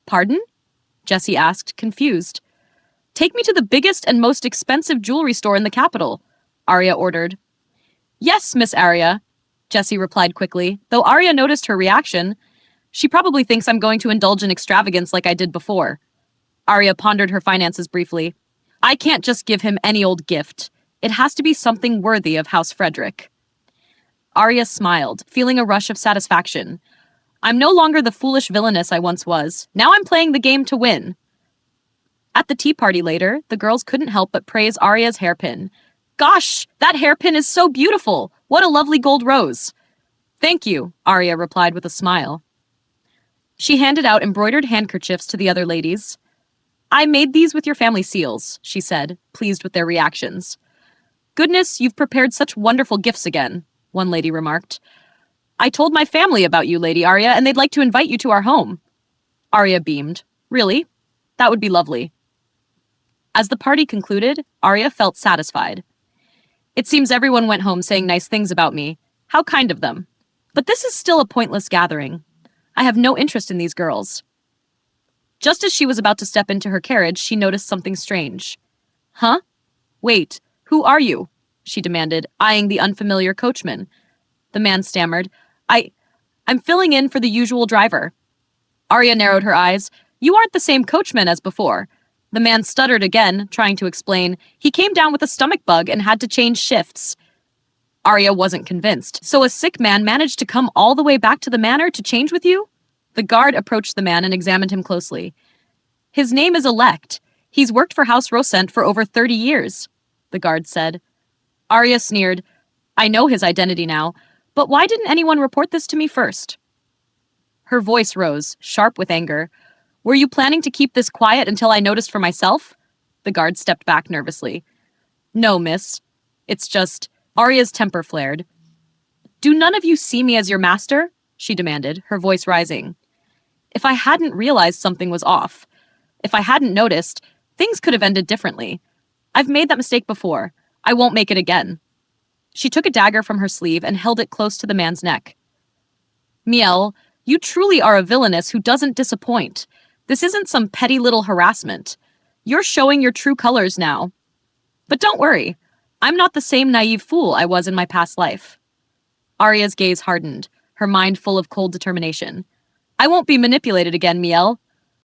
Speaker 1: Pardon? Jessie asked, confused. Take me to the biggest and most expensive jewelry store in the capital, Aria ordered. Yes, Miss Aria, Jessie replied quickly, though Aria noticed her reaction. She probably thinks I'm going to indulge in extravagance like I did before. Aria pondered her finances briefly. I can't just give him any old gift. It has to be something worthy of House Frederick. Aria smiled, feeling a rush of satisfaction. I'm no longer the foolish villainess I once was. Now I'm playing the game to win. At the tea party later, the girls couldn't help but praise Aria's hairpin. Gosh, that hairpin is so beautiful! What a lovely gold rose! Thank you, Aria replied with a smile. She handed out embroidered handkerchiefs to the other ladies. I made these with your family seals, she said, pleased with their reactions. Goodness, you've prepared such wonderful gifts again, one lady remarked. I told my family about you, Lady Aria, and they'd like to invite you to our home. Aria beamed. Really? That would be lovely. As the party concluded, Aria felt satisfied. It seems everyone went home saying nice things about me. How kind of them. But this is still a pointless gathering. I have no interest in these girls. Just as she was about to step into her carriage, she noticed something strange. Huh? Wait, who are you? She demanded, eyeing the unfamiliar coachman. The man stammered, I'm filling in for the usual driver. Aria narrowed her eyes. You aren't the same coachman as before. The man stuttered again, trying to explain. He came down with a stomach bug and had to change shifts. Aria wasn't convinced. So a sick man managed to come all the way back to the manor to change with you? The guard approached the man and examined him closely. His name is Elect. He's worked for House Rosent for over 30 years, the guard said. Aria sneered. I know his identity now, but why didn't anyone report this to me first? Her voice rose, sharp with anger. Were you planning to keep this quiet until I noticed for myself? The guard stepped back nervously. No, miss. It's just... Aria's temper flared. Do none of you see me as your master? She demanded, her voice rising. If I hadn't realized something was off, if I hadn't noticed, things could have ended differently. I've made that mistake before. I won't make it again. She took a dagger from her sleeve and held it close to the man's neck. Miel, you truly are a villainess who doesn't disappoint. This isn't some petty little harassment. You're showing your true colors now. But don't worry. I'm not the same naive fool I was in my past life. Aria's gaze hardened, her mind full of cold determination. I won't be manipulated again, Miel.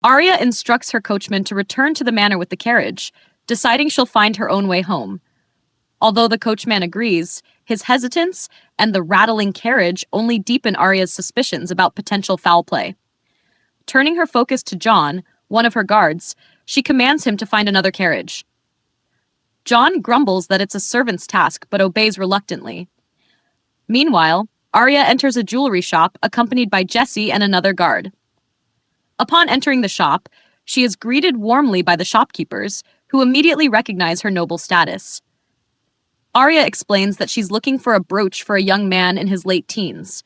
Speaker 1: Aria instructs her coachman to return to the manor with the carriage, deciding she'll find her own way home. Although the coachman agrees, his hesitance and the rattling carriage only deepen Aria's suspicions about potential foul play. Turning her focus to John, one of her guards, she commands him to find another carriage. John grumbles that it's a servant's task, but obeys reluctantly. Meanwhile, Aria enters a jewelry shop accompanied by Jessie and another guard. Upon entering the shop, she is greeted warmly by the shopkeepers, who immediately recognize her noble status. Aria explains that she's looking for a brooch for a young man in his late teens,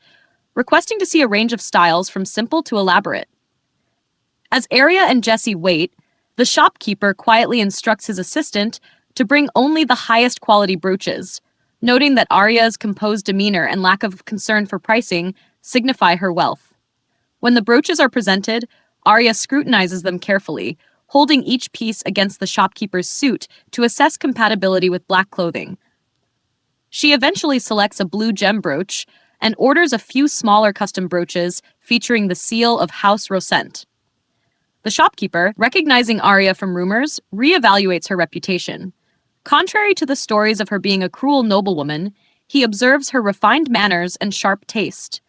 Speaker 1: requesting to see a range of styles from simple to elaborate. As Aria and Jessie wait, the shopkeeper quietly instructs his assistant to bring only the highest quality brooches, noting that Aria's composed demeanor and lack of concern for pricing signify her wealth. When the brooches are presented, Aria scrutinizes them carefully, holding each piece against the shopkeeper's suit to assess compatibility with black clothing. She eventually selects a blue gem brooch and orders a few smaller custom brooches featuring the seal of House Rosent. The shopkeeper, recognizing Aria from rumors, reevaluates her reputation. Contrary to the stories of her being a cruel noblewoman, he observes her refined manners and sharp taste.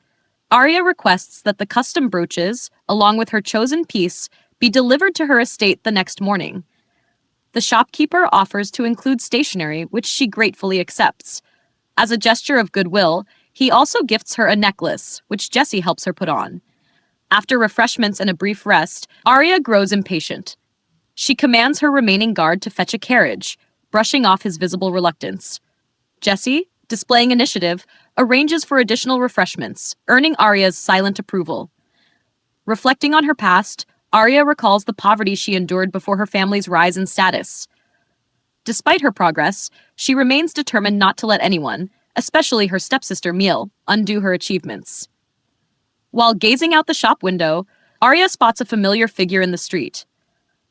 Speaker 1: Aria requests that the custom brooches, along with her chosen piece, be delivered to her estate the next morning. The shopkeeper offers to include stationery, which she gratefully accepts. As a gesture of goodwill, he also gifts her a necklace, which Jessie helps her put on. After refreshments and a brief rest, Aria grows impatient. She commands her remaining guard to fetch a carriage, brushing off his visible reluctance. Jessie, displaying initiative, arranges for additional refreshments, earning Aria's silent approval. Reflecting on her past, Aria recalls the poverty she endured before her family's rise in status. Despite her progress, she remains determined not to let anyone, especially her stepsister Miel, undo her achievements. While gazing out the shop window, Aria spots a familiar figure in the street.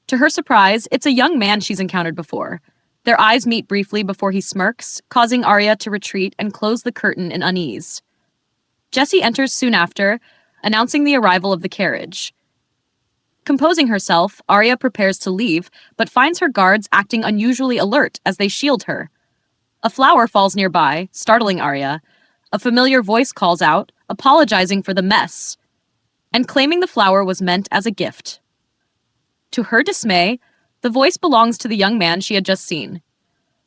Speaker 1: To her surprise, it's a young man she's encountered before. Their eyes meet briefly before he smirks, causing Aria to retreat and close the curtain in unease. Jessie enters soon after, announcing the arrival of the carriage. Composing herself, Aria prepares to leave, but finds her guards acting unusually alert as they shield her. A flower falls nearby, startling Aria. A familiar voice calls out, apologizing for the mess, and claiming the flower was meant as a gift. To her dismay, the voice belongs to the young man she had just seen.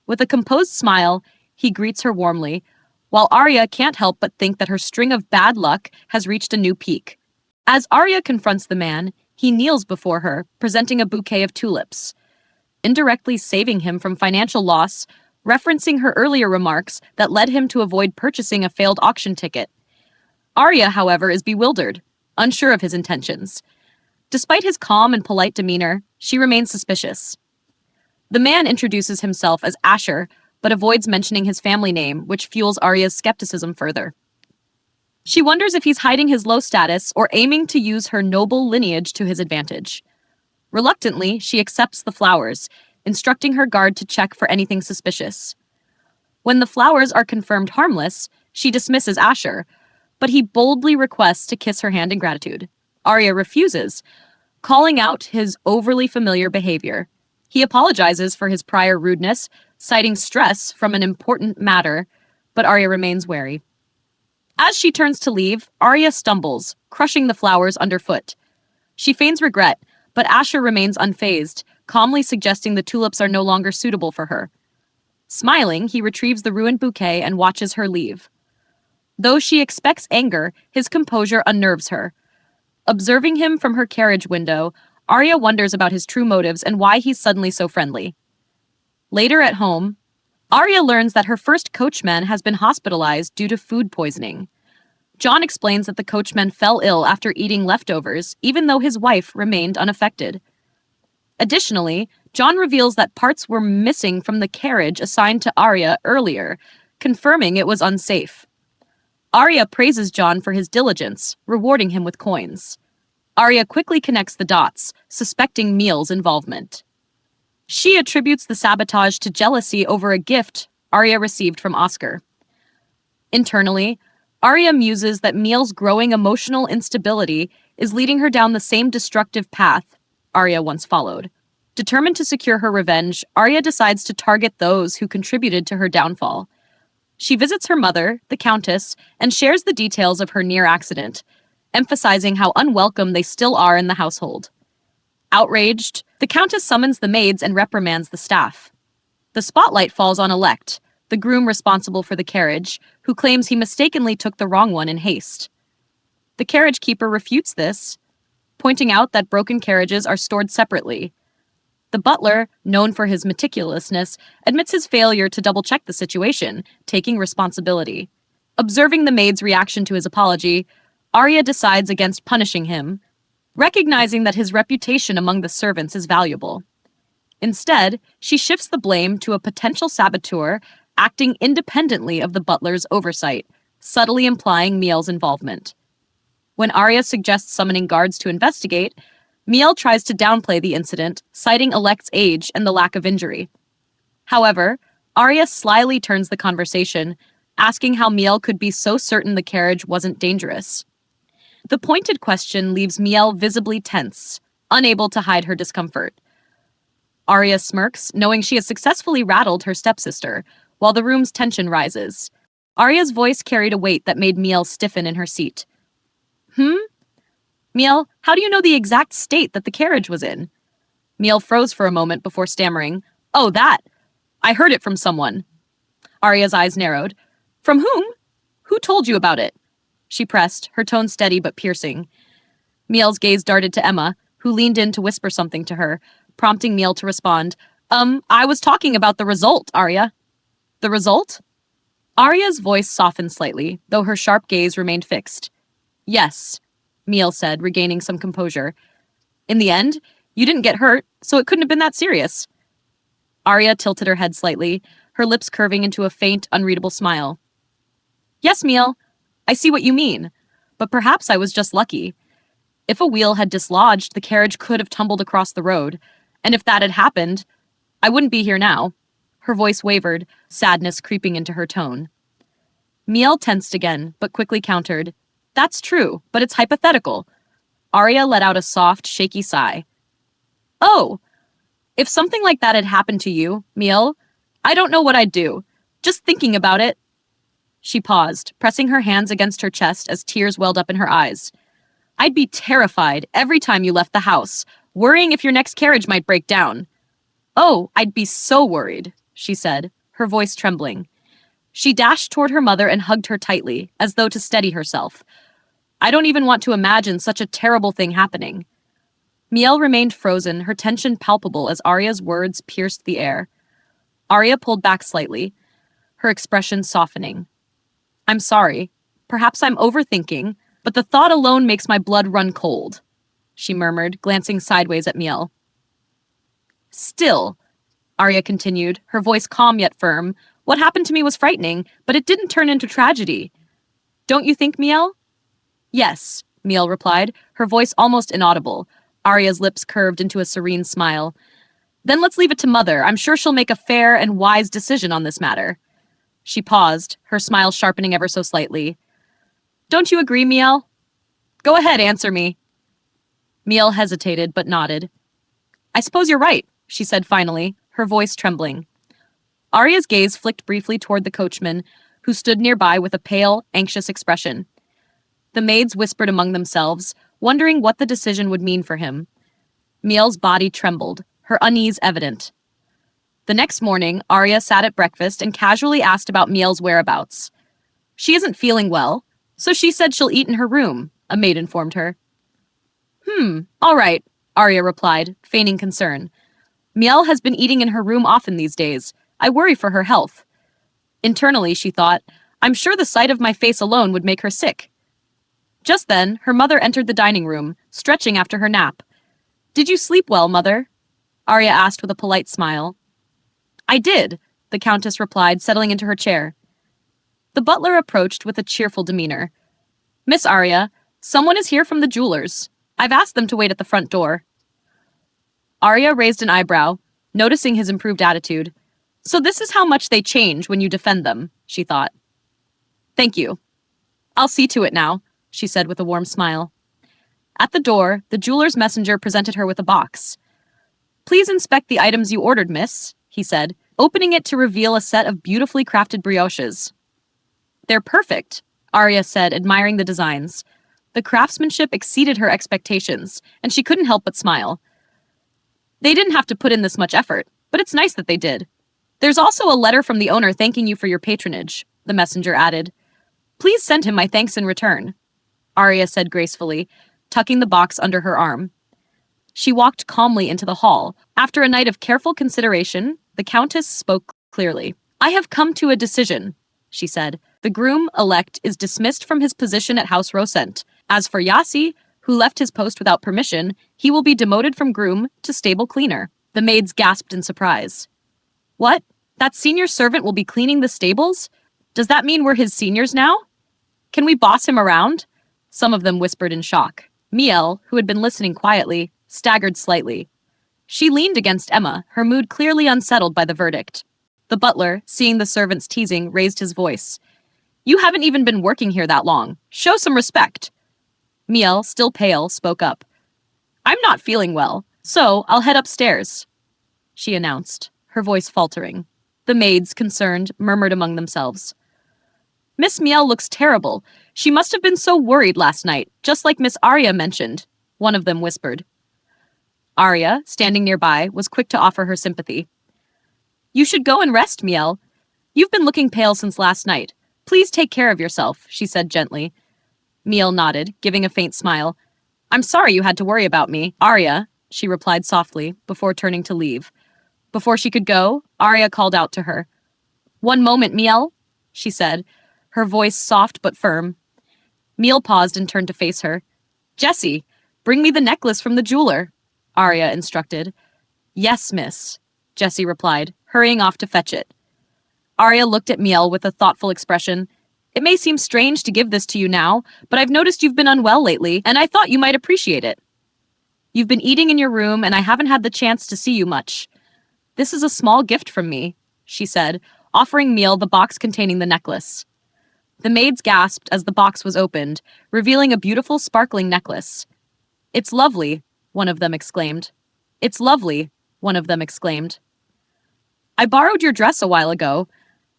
Speaker 1: With a composed smile, he greets her warmly, while Aria can't help but think that her string of bad luck has reached a new peak. As Aria confronts the man, he kneels before her, presenting a bouquet of tulips, indirectly saving him from financial loss, referencing her earlier remarks that led him to avoid purchasing a failed auction ticket. Aria, however, is bewildered, unsure of his intentions. Despite his calm and polite demeanor, she remains suspicious. The man introduces himself as Asher, but avoids mentioning his family name, which fuels Arya's skepticism further. She wonders if he's hiding his low status or aiming to use her noble lineage to his advantage. Reluctantly, she accepts the flowers, instructing her guard to check for anything suspicious. When the flowers are confirmed harmless, she dismisses Asher, but he boldly requests to kiss her hand in gratitude. Arya refuses, calling out his overly familiar behavior. He apologizes for his prior rudeness, citing stress from an important matter, but Arya remains wary. As she turns to leave, Arya stumbles, crushing the flowers underfoot. She feigns regret, but Asher remains unfazed, calmly suggesting the tulips are no longer suitable for her. Smiling, he retrieves the ruined bouquet and watches her leave. Though she expects anger, his composure unnerves her. Observing him from her carriage window, Arya wonders about his true motives and why he's suddenly so friendly. Later at home, Arya learns that her first coachman has been hospitalized due to food poisoning. John explains that the coachman fell ill after eating leftovers, even though his wife remained unaffected. Additionally, John reveals that parts were missing from the carriage assigned to Arya earlier, confirming it was unsafe. Arya praises John for his diligence, rewarding him with coins. Arya quickly connects the dots, suspecting Meal's involvement. She attributes the sabotage to jealousy over a gift Arya received from Oscar. Internally, Arya muses that Meal's growing emotional instability is leading her down the same destructive path Arya once followed. Determined to secure her revenge, Arya decides to target those who contributed to her downfall. She visits her mother, the Countess, and shares the details of her near accident, emphasizing how unwelcome they still are in the household. Outraged, the Countess summons the maids and reprimands the staff. The spotlight falls on Elect, the groom responsible for the carriage, who claims he mistakenly took the wrong one in haste. The carriage keeper refutes this, pointing out that broken carriages are stored separately. The butler, known for his meticulousness, admits his failure to double-check the situation, taking responsibility. Observing the maid's reaction to his apology, Arya decides against punishing him, recognizing that his reputation among the servants is valuable. Instead, she shifts the blame to a potential saboteur acting independently of the butler's oversight, subtly implying Meal's involvement. When Arya suggests summoning guards to investigate, Meal tries to downplay the incident, citing Elect's age and the lack of injury. However, Arya slyly turns the conversation, asking how Meal could be so certain the carriage wasn't dangerous. The pointed question leaves Meal visibly tense, unable to hide her discomfort. Arya smirks, knowing she has successfully rattled her stepsister, while the room's tension rises. Arya's voice carried a weight that made Meal stiffen in her seat. Meal, how do you know the exact state that the carriage was in? Meal froze for a moment before stammering, "Oh, that! I heard it from someone." Arya's eyes narrowed. "From whom? Who told you about it?" She pressed, her tone steady but piercing. Meal's gaze darted to Emma, who leaned in to whisper something to her, prompting Meal to respond, I was talking about the result, Arya." "The result?" Arya's voice softened slightly, though her sharp gaze remained fixed. "Yes," Meal said, regaining some composure. "In the end, you didn't get hurt, so it couldn't have been that serious." Arya tilted her head slightly, her lips curving into a faint, unreadable smile. "Yes, Meal, I see what you mean, but perhaps I was just lucky. If a wheel had dislodged, the carriage could have tumbled across the road, and if that had happened, I wouldn't be here now." Her voice wavered, sadness creeping into her tone. Meal tensed again, but quickly countered, "That's true, but it's hypothetical." Arya let out a soft, shaky sigh. "Oh, if something like that had happened to you, Meal, I don't know what I'd do. Just thinking about it." She paused, pressing her hands against her chest as tears welled up in her eyes. "I'd be terrified every time you left the house, worrying if your next carriage might break down." "Oh, I'd be so worried," she said, her voice trembling. She dashed toward her mother and hugged her tightly, as though to steady herself. "I don't even want to imagine such a terrible thing happening." Miel remained frozen, her tension palpable as Arya's words pierced the air. Arya pulled back slightly, her expression softening. "I'm sorry. Perhaps I'm overthinking, but the thought alone makes my blood run cold, she murmured, glancing sideways at Miel. Still, Aria continued, her voice calm yet firm, what happened to me was frightening, but it didn't turn into tragedy. Don't you think, Miel? Yes, Miel replied, her voice almost inaudible. Aria's lips curved into a serene smile. Then let's leave it to Mother. I'm sure she'll make a fair and wise decision on this matter. She paused, her smile sharpening ever so slightly. Don't you agree, Miel? Go ahead, answer me. Miel hesitated, but nodded. I suppose you're right, she said finally, her voice trembling. Aria's gaze flicked briefly toward the coachman, who stood nearby with a pale, anxious expression. The maids whispered among themselves, wondering what the decision would mean for him. Miel's body trembled, her unease evident. The next morning, Aria sat at breakfast and casually asked about Miel's whereabouts. She isn't feeling well, so she said she'll eat in her room, a maid informed her. All right, Aria replied, feigning concern. Miel has been eating in her room often these days. I worry for her health. Internally, she thought, I'm sure the sight of my face alone would make her sick. Just then, her mother entered the dining room, stretching after her nap. Did you sleep well, Mother? Aria asked with a polite smile. I did, the Countess replied, settling into her chair. The butler approached with a cheerful demeanor. Miss Aria, someone is here from the jewelers. I've asked them to wait at the front door. Aria raised an eyebrow, noticing his improved attitude. So this is how much they change when you defend them, she thought. Thank you. I'll see to it now, she said with a warm smile. At the door, the jeweler's messenger presented her with a box. Please inspect the items you ordered, miss, he said, opening it to reveal a set of beautifully crafted brioches. They're perfect, Aria said, admiring the designs. The craftsmanship exceeded her expectations, and she couldn't help but smile. They didn't have to put in this much effort, but it's nice that they did. There's also a letter from the owner thanking you for your patronage, the messenger added. Please send him my thanks in return, Aria said gracefully, tucking the box under her arm. She walked calmly into the hall. After a night of careful consideration, the Countess spoke clearly. I have come to a decision, she said. The groom-elect is dismissed from his position at House Rosent. As for Yassi, who left his post without permission, he will be demoted from groom to stable cleaner. The maids gasped in surprise. What? That senior servant will be cleaning the stables? Does that mean we're his seniors now? Can we boss him around? Some of them whispered in shock. Miel, who had been listening quietly, staggered slightly. She leaned against Emma, her mood clearly unsettled by the verdict. The butler, seeing the servants teasing, raised his voice. You haven't even been working here that long. Show some respect. Miel, still pale, spoke up. I'm not feeling well, so I'll head upstairs, she announced, her voice faltering. The maids, concerned, murmured among themselves. Miss Miel looks terrible. She must have been so worried last night, just like Miss Aria mentioned, one of them whispered. Aria, standing nearby, was quick to offer her sympathy. You should go and rest, Miel. You've been looking pale since last night. Please take care of yourself, she said gently. Miel nodded, giving a faint smile. I'm sorry you had to worry about me, Aria, she replied softly, before turning to leave. Before she could go, Aria called out to her. One moment, Miel, she said, her voice soft but firm. Miel paused and turned to face her. Jessie, bring me the necklace from the jeweler, Aria instructed. Yes, miss, Jessie replied, hurrying off to fetch it. Aria looked at Miel with a thoughtful expression. It may seem strange to give this to you now, but I've noticed you've been unwell lately, and I thought you might appreciate it. You've been eating in your room, and I haven't had the chance to see you much. This is a small gift from me, she said, offering Miel the box containing the necklace. The maids gasped as the box was opened, revealing a beautiful sparkling necklace. It's lovely, one of them exclaimed. It's lovely, one of them exclaimed. I borrowed your dress a while ago,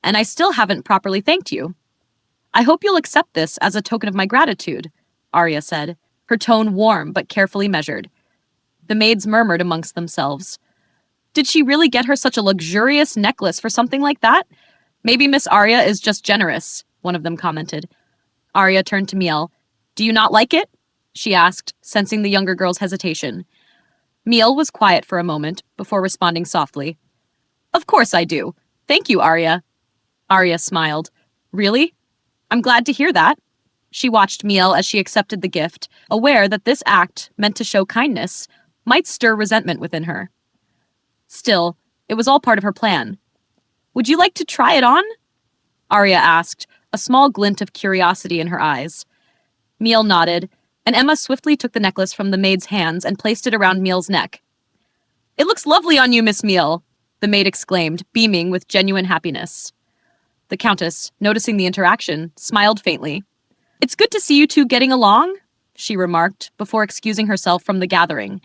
Speaker 1: and I still haven't properly thanked you. I hope you'll accept this as a token of my gratitude, Aria said, her tone warm but carefully measured. The maids murmured amongst themselves. Did she really get her such a luxurious necklace for something like that? Maybe Miss Aria is just generous, one of them commented. Aria turned to Miel. Do you not like it? She asked, sensing the younger girl's hesitation. Miel was quiet for a moment, before responding softly. Of course I do. Thank you, Aria. Aria smiled. Really? I'm glad to hear that. She watched Miel as she accepted the gift, aware that this act, meant to show kindness, might stir resentment within her. Still, it was all part of her plan. Would you like to try it on? Aria asked, a small glint of curiosity in her eyes. Miel nodded, and Emma swiftly took the necklace from the maid's hands and placed it around Miel's neck. It looks lovely on you, Miss Miel, the maid exclaimed, beaming with genuine happiness. The Countess, noticing the interaction, smiled faintly. It's good to see you two getting along, she remarked, before excusing herself from the gathering.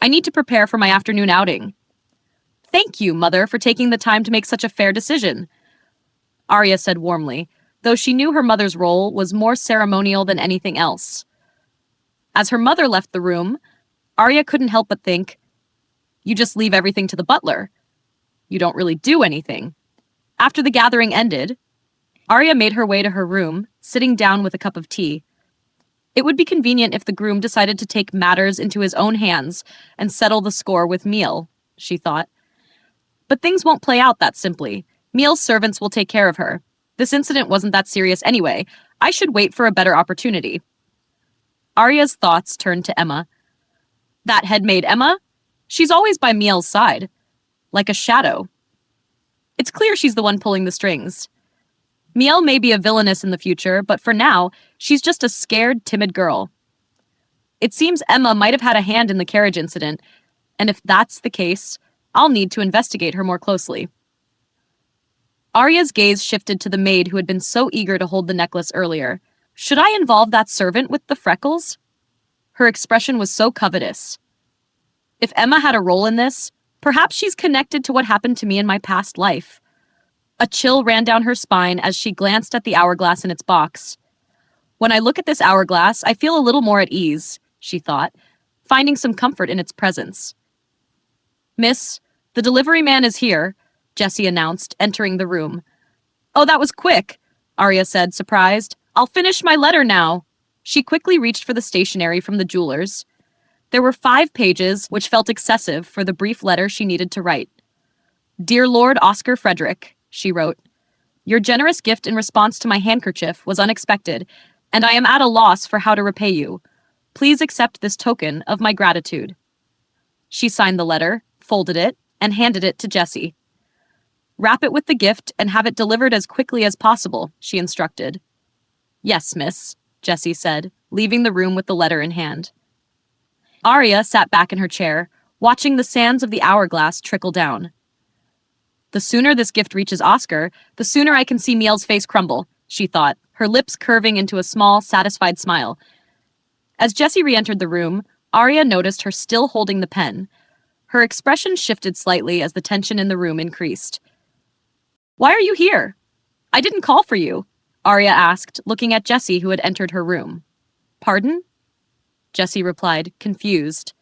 Speaker 1: I need to prepare for my afternoon outing. Thank you, Mother, for taking the time to make such a fair decision, Aria said warmly, though she knew her mother's role was more ceremonial than anything else. As her mother left the room, Aria couldn't help but think, you just leave everything to the butler. You don't really do anything. After the gathering ended, Aria made her way to her room, sitting down with a cup of tea. It would be convenient if the groom decided to take matters into his own hands and settle the score with Miel, she thought. But things won't play out that simply. Miel's servants will take care of her. This incident wasn't that serious anyway. I should wait for a better opportunity. Aria's thoughts turned to Emma. That headmaid Emma? She's always by Miel's side, like a shadow. It's clear she's the one pulling the strings. Miel may be a villainess in the future, but for now, she's just a scared, timid girl. It seems Emma might have had a hand in the carriage incident, and if that's the case, I'll need to investigate her more closely. Aria's gaze shifted to the maid who had been so eager to hold the necklace earlier. Should I involve that servant with the freckles? Her expression was so covetous. If Emma had a role in this, perhaps she's connected to what happened to me in my past life. A chill ran down her spine as she glanced at the hourglass in its box. When I look at this hourglass, I feel a little more at ease, she thought, finding some comfort in its presence. Miss, the delivery man is here, Jessie announced, entering the room. Oh, that was quick, Aria said, surprised. I'll finish my letter now. She quickly reached for the stationery from the jeweler's. There were 5 pages, which felt excessive for the brief letter she needed to write. Dear Lord Oscar Frederick, she wrote, your generous gift in response to my handkerchief was unexpected, and I am at a loss for how to repay you. Please accept this token of my gratitude. She signed the letter, folded it, and handed it to Jessie. Wrap it with the gift and have it delivered as quickly as possible, she instructed. Yes, miss, Jessie said, leaving the room with the letter in hand. Aria sat back in her chair, watching the sands of the hourglass trickle down. The sooner this gift reaches Oscar, the sooner I can see Miel's face crumble, she thought, her lips curving into a small, satisfied smile. As Jessie re-entered the room, Aria noticed her still holding the pen. Her expression shifted slightly as the tension in the room increased. Why are you here? I didn't call for you, Aria asked, looking at Jessie, who had entered her room. Pardon? Jessie replied, confused.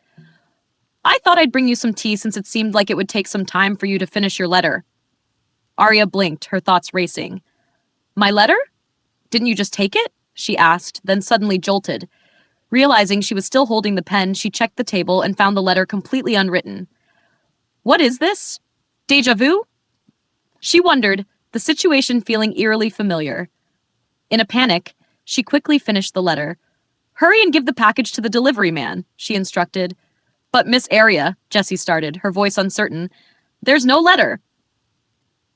Speaker 1: I thought I'd bring you some tea since it seemed like it would take some time for you to finish your letter. Aria blinked, her thoughts racing. My letter? Didn't you just take it? She asked, then suddenly jolted. Realizing she was still holding the pen, she checked the table and found the letter completely unwritten. What is this? Deja vu? She wondered, the situation feeling eerily familiar. In a panic, she quickly finished the letter. Hurry and give the package to the delivery man, she instructed. But Miss Aria, Jessie started, her voice uncertain, there's no letter.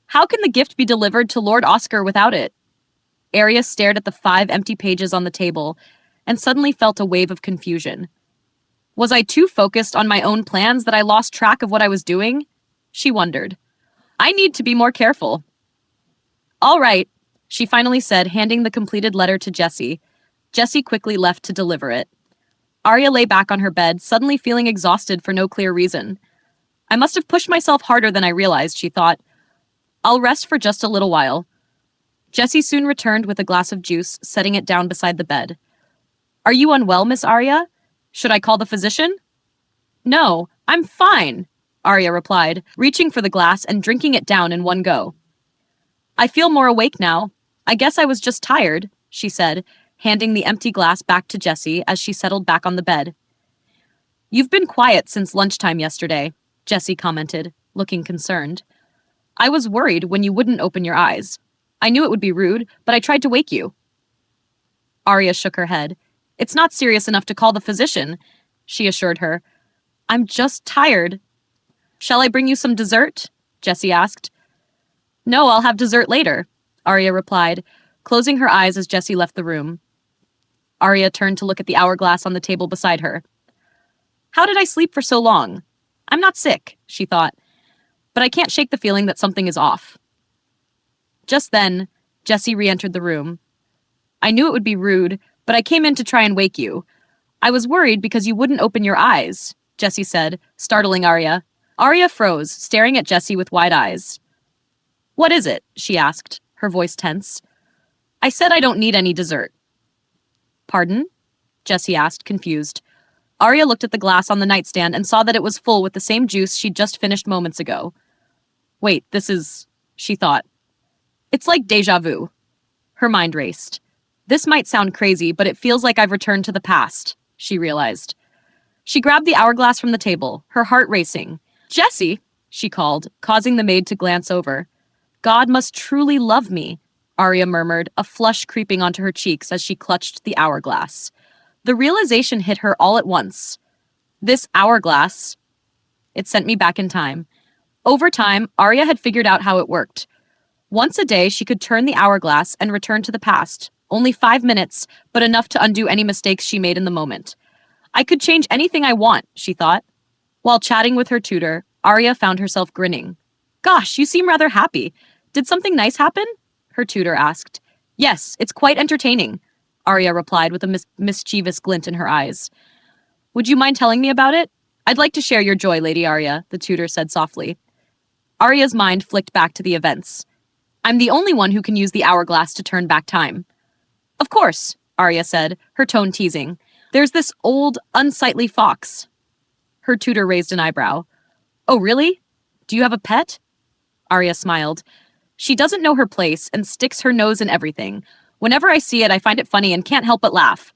Speaker 1: How can the gift be delivered to Lord Oscar without it? Aria stared at the 5 empty pages on the table and suddenly felt a wave of confusion. Was I too focused on my own plans that I lost track of what I was doing? She wondered. I need to be more careful. All right, she finally said, handing the completed letter to Jessie. Jessie quickly left to deliver it. Aria lay back on her bed, suddenly feeling exhausted for no clear reason. I must have pushed myself harder than I realized, she thought. I'll rest for just a little while. Jessie soon returned with a glass of juice, setting it down beside the bed. Are you unwell, Miss Aria? Should I call the physician? No, I'm fine, Aria replied, reaching for the glass and drinking it down in one go. I feel more awake now. I guess I was just tired, she said, handing the empty glass back to Jessie as she settled back on the bed. You've been quiet since lunchtime yesterday, Jessie commented, looking concerned. I was worried when you wouldn't open your eyes. I knew it would be rude, but I tried to wake you. Aria shook her head. It's not serious enough to call the physician, she assured her. I'm just tired. Shall I bring you some dessert? Jessie asked. No, I'll have dessert later, Aria replied, closing her eyes as Jessie left the room. Aria turned to look at the hourglass on the table beside her. How did I sleep for so long? I'm not sick, she thought, but I can't shake the feeling that something is off. Just then, Jessie re-entered the room. I knew it would be rude, but I came in to try and wake you. I was worried because you wouldn't open your eyes, Jessie said, startling Aria. Aria froze, staring at Jessie with wide eyes. What is it? She asked, her voice tense. I said I don't need any dessert. Pardon? Jessie asked, confused. Aria looked at the glass on the nightstand and saw that it was full with the same juice she'd just finished moments ago. Wait, this is... she thought. It's like déjà vu. Her mind raced. This might sound crazy, but it feels like I've returned to the past, she realized. She grabbed the hourglass from the table, her heart racing. Jessie, she called, causing the maid to glance over. God must truly love me, Aria murmured, a flush creeping onto her cheeks as she clutched the hourglass. The realization hit her all at once. This hourglass... It sent me back in time. Over time, Aria had figured out how it worked. Once a day, she could turn the hourglass and return to the past. Only 5 minutes, but enough to undo any mistakes she made in the moment. I could change anything I want, she thought. While chatting with her tutor, Aria found herself grinning. Gosh, you seem rather happy. Did something nice happen? Her tutor asked. Yes, it's quite entertaining, Aria replied with a mischievous glint in her eyes. Would you mind telling me about it? I'd like to share your joy, Lady Aria, the tutor said softly. Aria's mind flicked back to the events. I'm the only one who can use the hourglass to turn back time. Of course, Aria said, her tone teasing. There's this old, unsightly fox. Her tutor raised an eyebrow. Oh, really? Do you have a pet? Aria smiled. She doesn't know her place and sticks her nose in everything. Whenever I see it, I find it funny and can't help but laugh.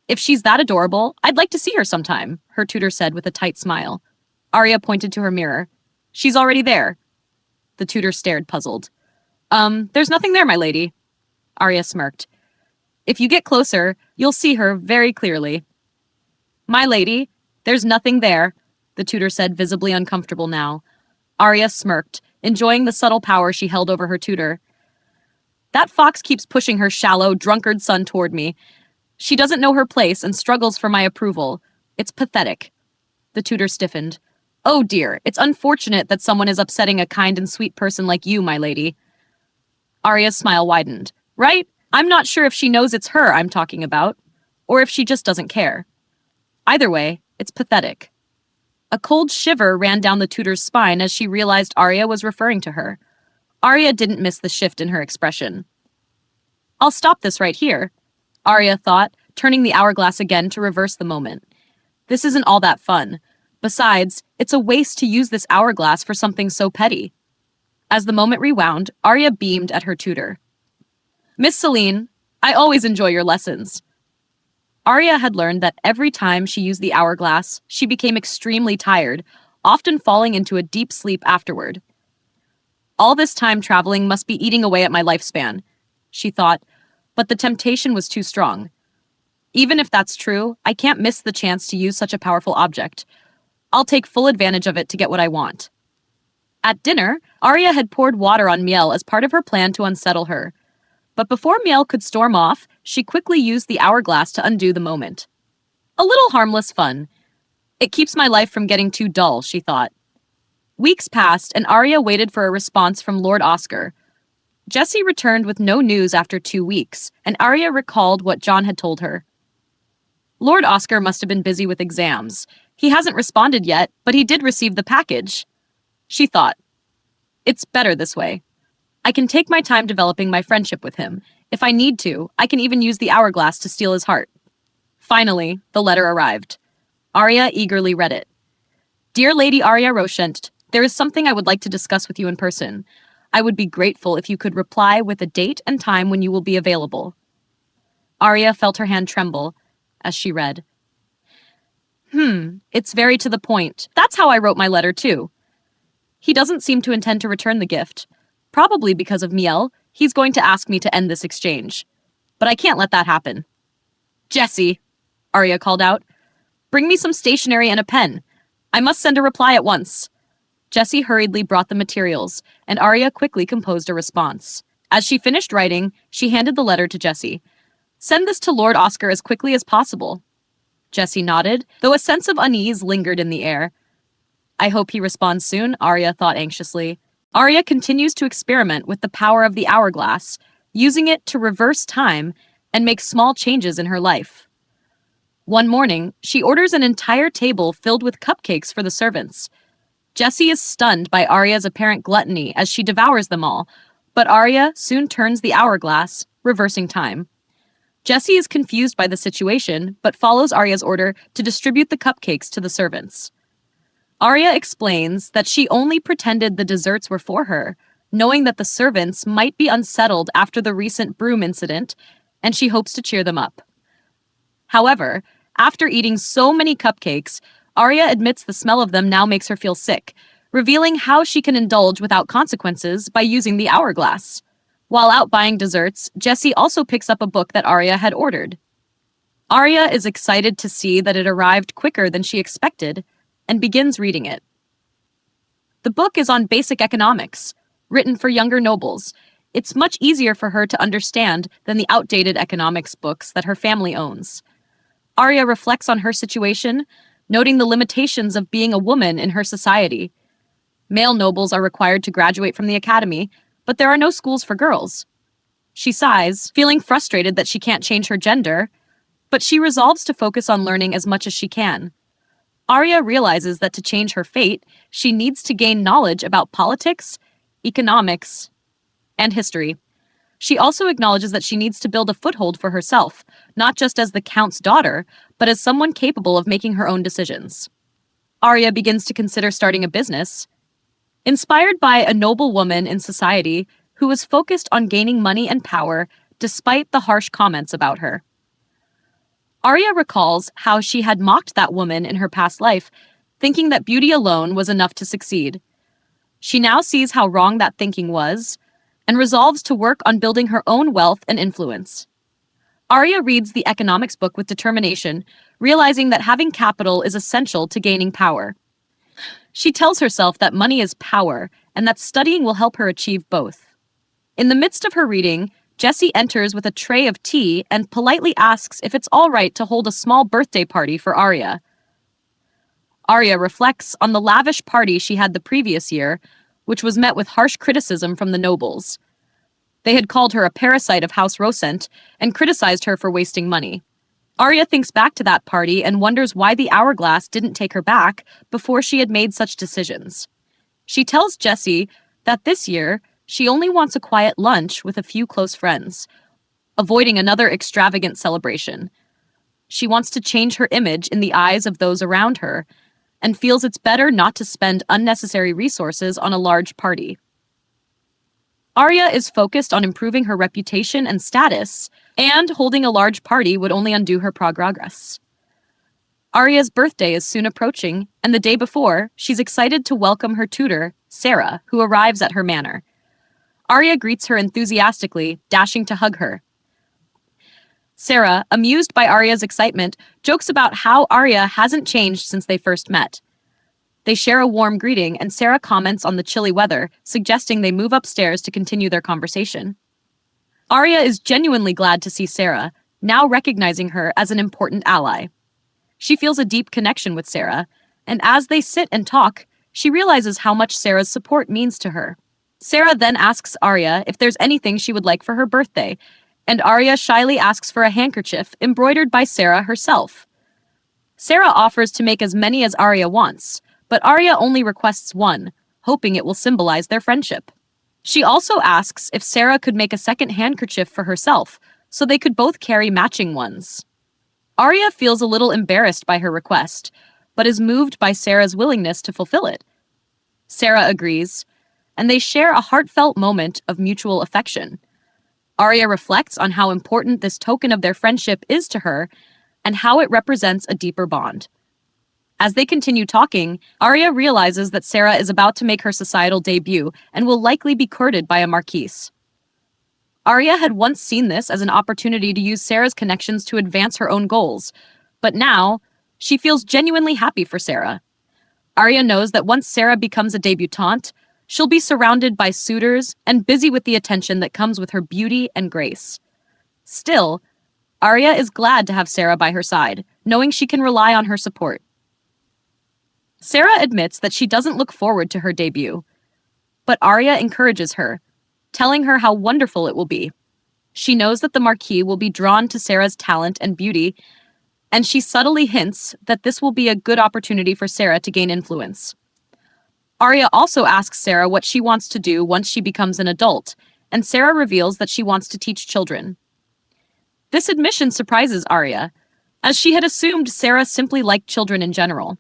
Speaker 1: If she's that adorable, I'd like to see her sometime, her tutor said with a tight smile. Aria pointed to her mirror. She's already there. The tutor stared, puzzled. There's nothing there, my lady. Aria smirked. If you get closer, you'll see her very clearly. My lady, there's nothing there, the tutor said, visibly uncomfortable now. Aria smirked, enjoying the subtle power she held over her tutor. That fox keeps pushing her shallow, drunkard son toward me. She doesn't know her place and struggles for my approval. It's pathetic. The tutor stiffened. Oh dear, it's unfortunate that someone is upsetting a kind and sweet person like you, my lady. Aria's smile widened. Right? I'm not sure if she knows it's her I'm talking about, or if she just doesn't care. Either way, it's pathetic. A cold shiver ran down the tutor's spine as she realized Aria was referring to her. Aria didn't miss the shift in her expression. I'll stop this right here, Aria thought, turning the hourglass again to reverse the moment. This isn't all that fun. Besides, it's a waste to use this hourglass for something so petty. As the moment rewound, Aria beamed at her tutor. Miss Celine, I always enjoy your lessons. Aria had learned that every time she used the hourglass, she became extremely tired, often falling into a deep sleep afterward. All this time traveling must be eating away at my lifespan, she thought, but the temptation was too strong. Even if that's true, I can't miss the chance to use such a powerful object. I'll take full advantage of it to get what I want. At dinner, Aria had poured water on Miel as part of her plan to unsettle her. But before Miel could storm off, she quickly used the hourglass to undo the moment. A little harmless fun. It keeps my life from getting too dull, she thought. Weeks passed, and Aria waited for a response from Lord Oscar. Jessie returned with no news after 2 weeks, and Aria recalled what John had told her. Lord Oscar must have been busy with exams. He hasn't responded yet, but he did receive the package. She thought, it's better this way. I can take my time developing my friendship with him. If I need to, I can even use the hourglass to steal his heart. Finally, the letter arrived. Aria eagerly read it. Dear Lady Aria Rochent, there is something I would like to discuss with you in person. I would be grateful if you could reply with a date and time when you will be available. Aria felt her hand tremble as she read. It's very to the point. That's how I wrote my letter, too. He doesn't seem to intend to return the gift. Probably because of Miel, he's going to ask me to end this exchange. But I can't let that happen. Jessie, Aria called out. Bring me some stationery and a pen. I must send a reply at once. Jessie hurriedly brought the materials, and Aria quickly composed a response. As she finished writing, she handed the letter to Jessie. Send this to Lord Oscar as quickly as possible. Jessie nodded, though a sense of unease lingered in the air. I hope he responds soon, Aria thought anxiously. Aria continues to experiment with the power of the hourglass, using it to reverse time and make small changes in her life. One morning, she orders an entire table filled with cupcakes for the servants. Jessie is stunned by Aria's apparent gluttony as she devours them all, but Aria soon turns the hourglass, reversing time. Jessie is confused by the situation, but follows Aria's order to distribute the cupcakes to the servants. Aria explains that she only pretended the desserts were for her, knowing that the servants might be unsettled after the recent broom incident, and she hopes to cheer them up. However, after eating so many cupcakes, Aria admits the smell of them now makes her feel sick, revealing how she can indulge without consequences by using the hourglass. While out buying desserts, Jessie also picks up a book that Aria had ordered. Aria is excited to see that it arrived quicker than she expected, and begins reading it. The book is on basic economics, written for younger nobles. It's much easier for her to understand than the outdated economics books that her family owns. Aria reflects on her situation, noting the limitations of being a woman in her society. Male nobles are required to graduate from the academy, but there are no schools for girls. She sighs, feeling frustrated that she can't change her gender, but she resolves to focus on learning as much as she can. Aria realizes that to change her fate, she needs to gain knowledge about politics, economics, and history. She also acknowledges that she needs to build a foothold for herself, not just as the Count's daughter, but as someone capable of making her own decisions. Aria begins to consider starting a business. Inspired by a noble woman in society who was focused on gaining money and power despite the harsh comments about her. Aria recalls how she had mocked that woman in her past life, thinking that beauty alone was enough to succeed. She now sees how wrong that thinking was, and resolves to work on building her own wealth and influence. Aria reads the economics book with determination, realizing that having capital is essential to gaining power. She tells herself that money is power, and that studying will help her achieve both. In the midst of her reading, Jessie enters with a tray of tea and politely asks if it's all right to hold a small birthday party for Aria. Aria reflects on the lavish party she had the previous year, which was met with harsh criticism from the nobles. They had called her a parasite of House Rosent and criticized her for wasting money. Aria thinks back to that party and wonders why the hourglass didn't take her back before she had made such decisions. She tells Jessie that this year, she only wants a quiet lunch with a few close friends, avoiding another extravagant celebration. She wants to change her image in the eyes of those around her, and feels it's better not to spend unnecessary resources on a large party. Aria is focused on improving her reputation and status, and holding a large party would only undo her progress. Aria's birthday is soon approaching, and the day before, she's excited to welcome her tutor, Sarah, who arrives at her manor. Aria greets her enthusiastically, dashing to hug her. Sarah, amused by Aria's excitement, jokes about how Aria hasn't changed since they first met. They share a warm greeting, and Sarah comments on the chilly weather, suggesting they move upstairs to continue their conversation. Aria is genuinely glad to see Sarah, now recognizing her as an important ally. She feels a deep connection with Sarah, and as they sit and talk, she realizes how much Sarah's support means to her. Sarah then asks Aria if there's anything she would like for her birthday, and Aria shyly asks for a handkerchief embroidered by Sarah herself. Sarah offers to make as many as Aria wants, but Aria only requests one, hoping it will symbolize their friendship. She also asks if Sarah could make a second handkerchief for herself, so they could both carry matching ones. Aria feels a little embarrassed by her request, but is moved by Sarah's willingness to fulfill it. Sarah agrees, and they share a heartfelt moment of mutual affection. Aria reflects on how important this token of their friendship is to her, and how it represents a deeper bond. As they continue talking, Aria realizes that Sarah is about to make her societal debut and will likely be courted by a marquise. Aria had once seen this as an opportunity to use Sarah's connections to advance her own goals, but now she feels genuinely happy for Sarah. Aria knows that once Sarah becomes a debutante, she'll be surrounded by suitors and busy with the attention that comes with her beauty and grace. Still, Aria is glad to have Sarah by her side, knowing she can rely on her support. Sarah admits that she doesn't look forward to her debut, but Aria encourages her, telling her how wonderful it will be. She knows that the Marquis will be drawn to Sarah's talent and beauty, and she subtly hints that this will be a good opportunity for Sarah to gain influence. Aria also asks Sarah what she wants to do once she becomes an adult, and Sarah reveals that she wants to teach children. This admission surprises Aria, as she had assumed Sarah simply liked children in general.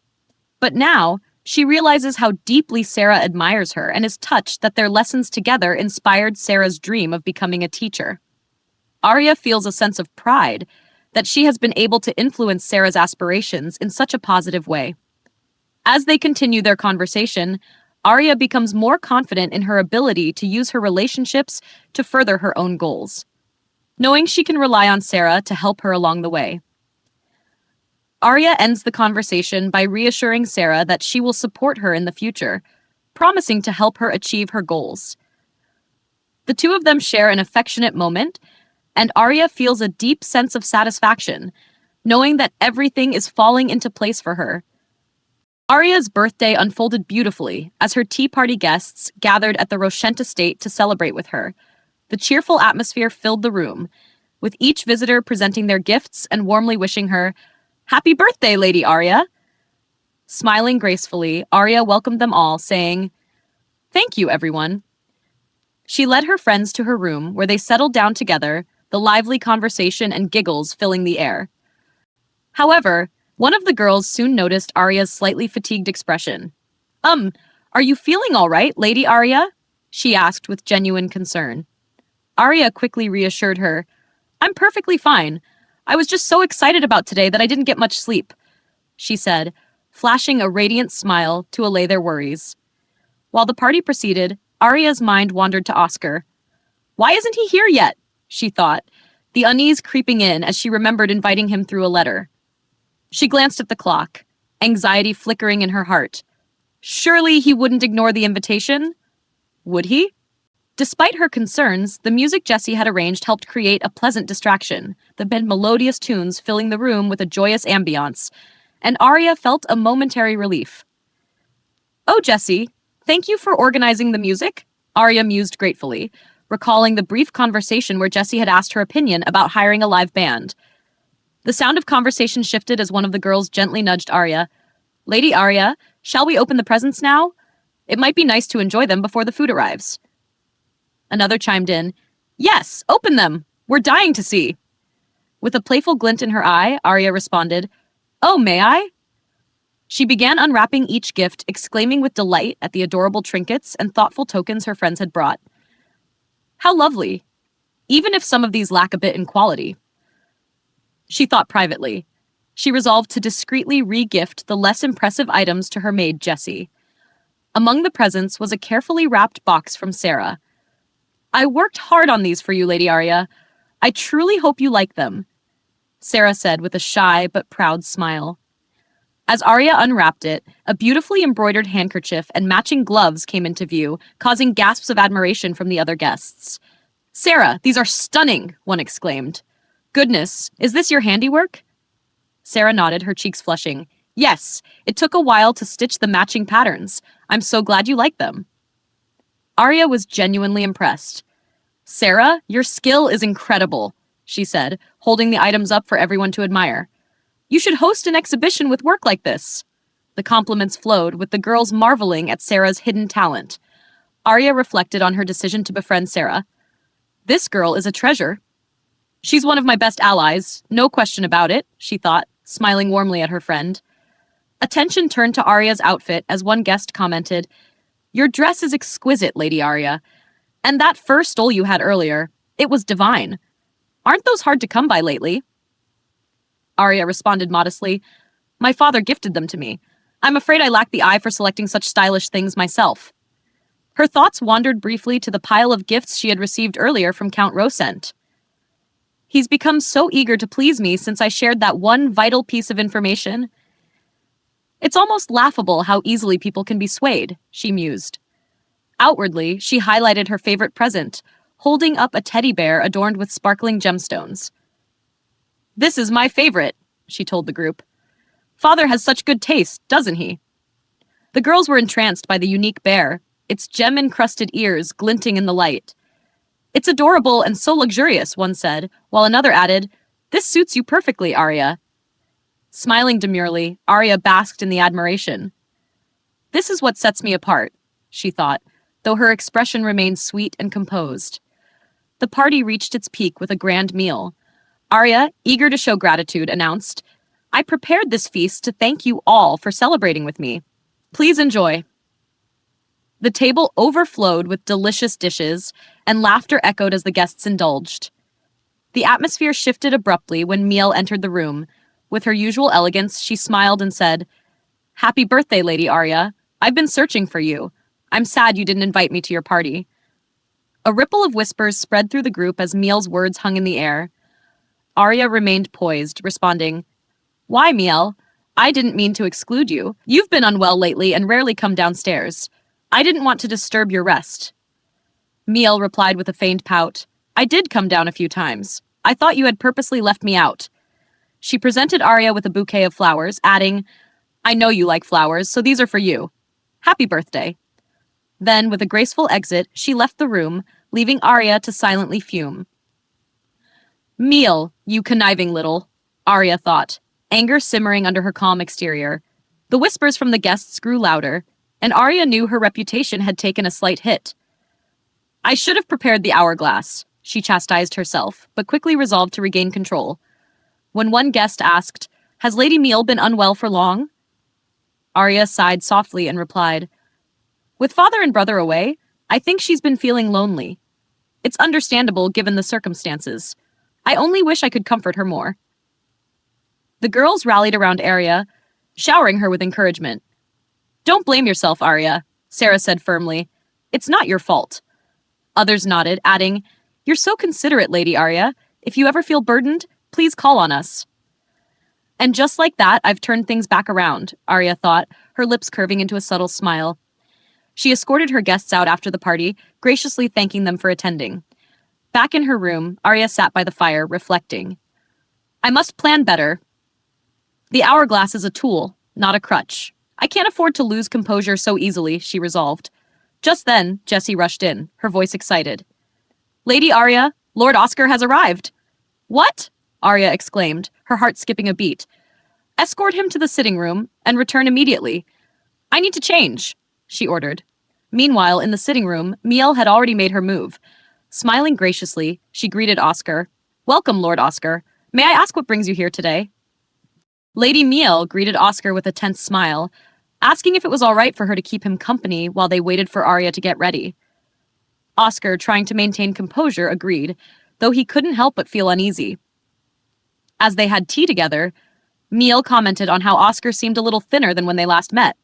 Speaker 1: But now, she realizes how deeply Sarah admires her and is touched that their lessons together inspired Sarah's dream of becoming a teacher. Aria feels a sense of pride that she has been able to influence Sarah's aspirations in such a positive way. As they continue their conversation, Aria becomes more confident in her ability to use her relationships to further her own goals, knowing she can rely on Sarah to help her along the way. Aria ends the conversation by reassuring Sarah that she will support her in the future, promising to help her achieve her goals. The two of them share an affectionate moment, and Aria feels a deep sense of satisfaction, knowing that everything is falling into place for her. Aria's birthday unfolded beautifully as her tea party guests gathered at the Rochent estate to celebrate with her. The cheerful atmosphere filled the room, with each visitor presenting their gifts and warmly wishing her, "Happy birthday, Lady Aria!" Smiling gracefully, Aria welcomed them all, saying, "Thank you, everyone." She led her friends to her room, where they settled down together, the lively conversation and giggles filling the air. However, one of the girls soon noticed Aria's slightly fatigued expression. Are you feeling all right, Lady Aria?" she asked with genuine concern. Aria quickly reassured her, "I'm perfectly fine. I was just so excited about today that I didn't get much sleep," she said, flashing a radiant smile to allay their worries. While the party proceeded, Aria's mind wandered to Oscar. Why isn't he here yet? She thought, the unease creeping in as she remembered inviting him through a letter. She glanced at the clock, anxiety flickering in her heart. Surely he wouldn't ignore the invitation? Would he? Despite her concerns, the music Jessie had arranged helped create a pleasant distraction, the melodious tunes filling the room with a joyous ambiance, and Aria felt a momentary relief. "Oh, Jessie, thank you for organizing the music," Aria mused gratefully, recalling the brief conversation where Jessie had asked her opinion about hiring a live band. The sound of conversation shifted as one of the girls gently nudged Aria. "Lady Aria, shall we open the presents now? It might be nice to enjoy them before the food arrives." Another chimed in, "Yes, open them! We're dying to see." With a playful glint in her eye, Aria responded, "Oh, may I?" She began unwrapping each gift, exclaiming with delight at the adorable trinkets and thoughtful tokens her friends had brought. How lovely, even if some of these lack a bit in quality. She thought privately. She resolved to discreetly re-gift the less impressive items to her maid, Jessie. Among the presents was a carefully wrapped box from Sarah. "I worked hard on these for you, Lady Aria. I truly hope you like them," Sarah said with a shy but proud smile. As Aria unwrapped it, a beautifully embroidered handkerchief and matching gloves came into view, causing gasps of admiration from the other guests. "Sarah, these are stunning!" one exclaimed. "Goodness, is this your handiwork?" Sarah nodded, her cheeks flushing. "Yes, it took a while to stitch the matching patterns. I'm so glad you like them." Aria was genuinely impressed. "Sarah, your skill is incredible," she said, holding the items up for everyone to admire. "You should host an exhibition with work like this." The compliments flowed, with the girls marveling at Sarah's hidden talent. Aria reflected on her decision to befriend Sarah. "This girl is a treasure." "She's one of my best allies, no question about it," she thought, smiling warmly at her friend. Attention turned to Aria's outfit as one guest commented, "Your dress is exquisite, Lady Aria. And that fur stole you had earlier, it was divine. Aren't those hard to come by lately?" Aria responded modestly, "My father gifted them to me. I'm afraid I lack the eye for selecting such stylish things myself." Her thoughts wandered briefly to the pile of gifts she had received earlier from Count Rosent. He's become so eager to please me since I shared that one vital piece of information. It's almost laughable how easily people can be swayed, she mused. Outwardly, she highlighted her favorite present, holding up a teddy bear adorned with sparkling gemstones. "This is my favorite," she told the group. "Father has such good taste, doesn't he?" The girls were entranced by the unique bear, its gem-encrusted ears glinting in the light. "It's adorable and so luxurious," one said, while another added, "This suits you perfectly, Aria." Smiling demurely, Aria basked in the admiration. "This is what sets me apart," she thought, though her expression remained sweet and composed. The party reached its peak with a grand meal. Aria, eager to show gratitude, announced, "I prepared this feast to thank you all for celebrating with me. Please enjoy." The table overflowed with delicious dishes, and laughter echoed as the guests indulged. The atmosphere shifted abruptly when Miel entered the room. With her usual elegance, she smiled and said, "Happy birthday, Lady Aria. I've been searching for you. I'm sad you didn't invite me to your party." A ripple of whispers spread through the group as Miel's words hung in the air. Aria remained poised, responding, "Why, Miel? I didn't mean to exclude you. You've been unwell lately and rarely come downstairs. I didn't want to disturb your rest." Miel replied with a faint pout, "I did come down a few times. I thought you had purposely left me out." She presented Aria with a bouquet of flowers, adding, "I know you like flowers, so these are for you. Happy birthday." Then, with a graceful exit, she left the room, leaving Aria to silently fume. "Miel, you conniving little," Aria thought, anger simmering under her calm exterior. The whispers from the guests grew louder, and Aria knew her reputation had taken a slight hit. "I should have prepared the hourglass," she chastised herself, but quickly resolved to regain control. When one guest asked, "Has Lady Miel been unwell for long?" Aria sighed softly and replied, "With father and brother away, I think she's been feeling lonely. It's understandable given the circumstances. I only wish I could comfort her more." The girls rallied around Aria, showering her with encouragement. "Don't blame yourself, Aria," Sarah said firmly. "It's not your fault." Others nodded, adding, "You're so considerate, Lady Aria. If you ever feel burdened, please call on us." And just like that, I've turned things back around, Aria thought, her lips curving into a subtle smile. She escorted her guests out after the party, graciously thanking them for attending. Back in her room, Aria sat by the fire, reflecting. "I must plan better. The hourglass is a tool, not a crutch. I can't afford to lose composure so easily," she resolved. Just then, Jessie rushed in, her voice excited. "Lady Aria, Lord Oscar has arrived." "What?" Aria exclaimed, her heart skipping a beat. "Escort him to the sitting room and return immediately. I need to change," she ordered. Meanwhile, in the sitting room, Miel had already made her move. Smiling graciously, she greeted Oscar. "Welcome, Lord Oscar. May I ask what brings you here today?" Lady Miel greeted Oscar with a tense smile, asking if it was all right for her to keep him company while they waited for Aria to get ready. Oscar, trying to maintain composure, agreed, though he couldn't help but feel uneasy. As they had tea together, Miel commented on how Oscar seemed a little thinner than when they last met.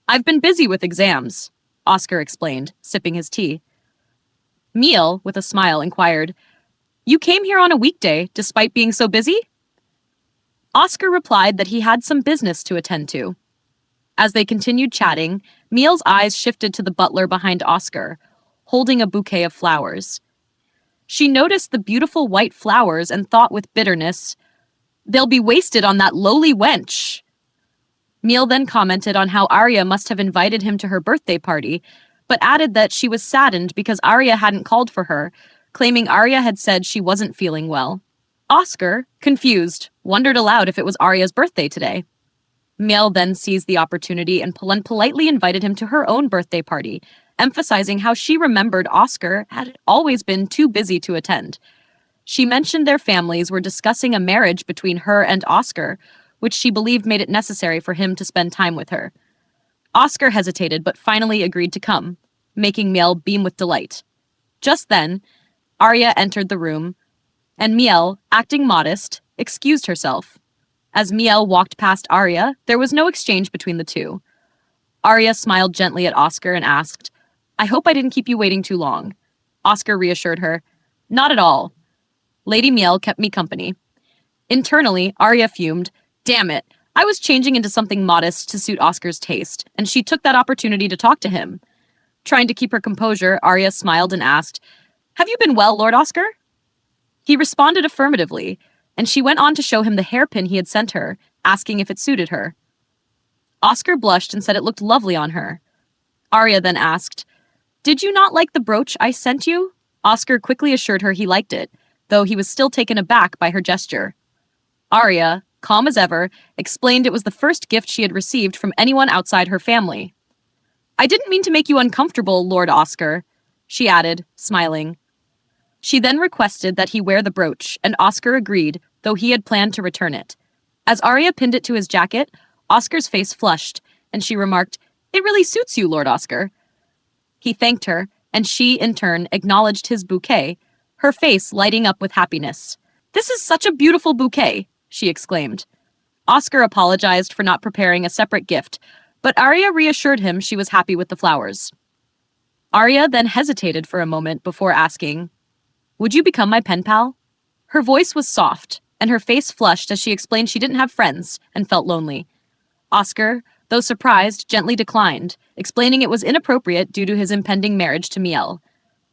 Speaker 1: "I've been busy with exams," Oscar explained, sipping his tea. Miel, with a smile, inquired, "You came here on a weekday, despite being so busy?" Oscar replied that he had some business to attend to. As they continued chatting, Miel's eyes shifted to the butler behind Oscar, holding a bouquet of flowers. She noticed the beautiful white flowers and thought with bitterness, "They'll be wasted on that lowly wench." Miel then commented on how Aria must have invited him to her birthday party, but added that she was saddened because Aria hadn't called for her, claiming Aria had said she wasn't feeling well. Oscar, confused, wondered aloud if it was Aria's birthday today. Miel then seized the opportunity and politely invited him to her own birthday party, emphasizing how she remembered Oscar had always been too busy to attend. She mentioned their families were discussing a marriage between her and Oscar, which she believed made it necessary for him to spend time with her. Oscar hesitated but finally agreed to come, making Miel beam with delight. Just then, Aria entered the room, and Miel, acting modest, excused herself. As Miel walked past Aria, there was no exchange between the two. Aria smiled gently at Oscar and asked, I hope I didn't keep you waiting too long. Oscar reassured her. Not at all. Lady Miel kept me company. Internally, Aria fumed. Damn it. I was changing into something modest to suit Oscar's taste, and she took that opportunity to talk to him. Trying to keep her composure, Aria smiled and asked, Have you been well, Lord Oscar? He responded affirmatively, and she went on to show him the hairpin he had sent her, asking if it suited her. Oscar blushed and said it looked lovely on her. Aria then asked, Did you not like the brooch I sent you? Oscar quickly assured her he liked it, though he was still taken aback by her gesture. Aria, calm as ever, explained it was the first gift she had received from anyone outside her family. I didn't mean to make you uncomfortable, Lord Oscar, she added, smiling. She then requested that he wear the brooch, and Oscar agreed, though he had planned to return it. As Aria pinned it to his jacket, Oscar's face flushed, and she remarked, It really suits you, Lord Oscar. He thanked her, and she, in turn, acknowledged his bouquet, her face lighting up with happiness. This is such a beautiful bouquet, she exclaimed. Oscar apologized for not preparing a separate gift, but Aria reassured him she was happy with the flowers. Aria then hesitated for a moment before asking, Would you become my pen pal? Her voice was soft, and her face flushed as she explained she didn't have friends and felt lonely. Oscar, though surprised, gently declined, explaining it was inappropriate due to his impending marriage to Miel.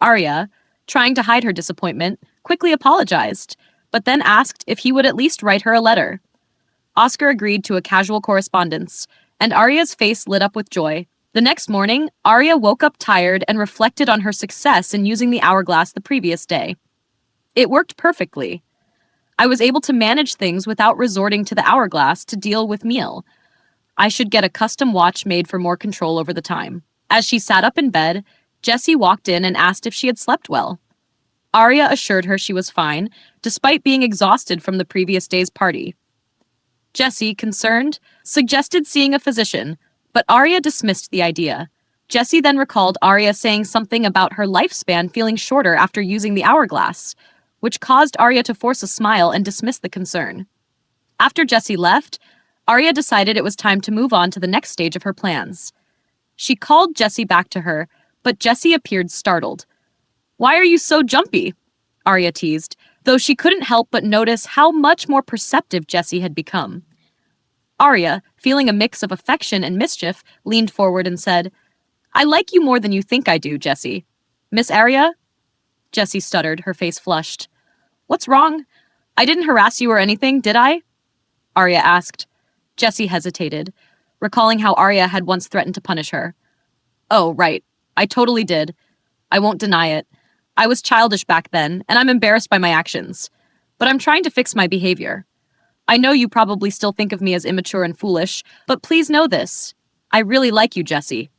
Speaker 1: Aria, trying to hide her disappointment, quickly apologized, but then asked if he would at least write her a letter. Oscar agreed to a casual correspondence, and Aria's face lit up with joy. The next morning, Aria woke up tired and reflected on her success in using the hourglass the previous day. It worked perfectly. I was able to manage things without resorting to the hourglass to deal with Miel. I should get a custom watch made for more control over the time. As she sat up in bed, Jessie walked in and asked if she had slept well. Aria assured her she was fine, despite being exhausted from the previous day's party. Jessie, concerned, suggested seeing a physician, but Aria dismissed the idea. Jessie then recalled Aria saying something about her lifespan feeling shorter after using the hourglass, which caused Aria to force a smile and dismiss the concern. After Jessie left, Aria decided it was time to move on to the next stage of her plans. She called Jessie back to her, but Jessie appeared startled. Why are you so jumpy? Aria teased, though she couldn't help but notice how much more perceptive Jessie had become. Aria, feeling a mix of affection and mischief, leaned forward and said, I like you more than you think I do, Jessie. Miss Aria? Jessie stuttered, her face flushed. What's wrong? I didn't harass you or anything, did I? Aria asked. Jessie hesitated, recalling how Aria had once threatened to punish her. Oh, right. I totally did. I won't deny it. I was childish back then, and I'm embarrassed by my actions. But I'm trying to fix my behavior. I know you probably still think of me as immature and foolish, but please know this. I really like you, Jessie.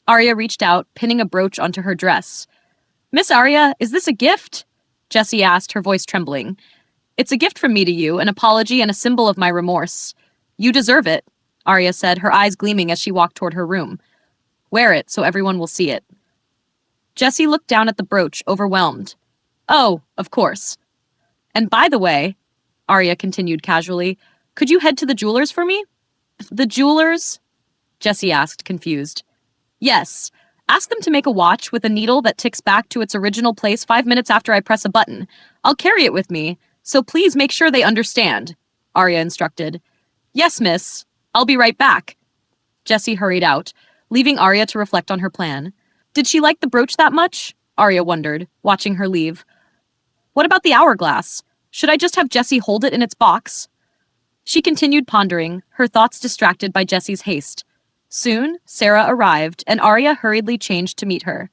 Speaker 1: Aria reached out, pinning a brooch onto her dress. Miss Aria, is this a gift? Jessie asked, her voice trembling. It's a gift from me to you, an apology and a symbol of my remorse. You deserve it, Aria said, her eyes gleaming as she walked toward her room. Wear it so everyone will see it. Jessie looked down at the brooch, overwhelmed. Oh, of course. And by the way, Aria continued casually, could you head to the jeweler's for me? The jeweler's? Jessie asked, confused. Yes. Ask them to make a watch with a needle that ticks back to its original place 5 minutes after I press a button. I'll carry it with me, so please make sure they understand, Aria instructed. Yes, miss. I'll be right back. Jessie hurried out, leaving Aria to reflect on her plan. Did she like the brooch that much? Aria wondered, watching her leave. What about the hourglass? Should I just have Jessie hold it in its box? She continued pondering, her thoughts distracted by Jessie's haste. Soon, Sarah arrived, and Aria hurriedly changed to meet her.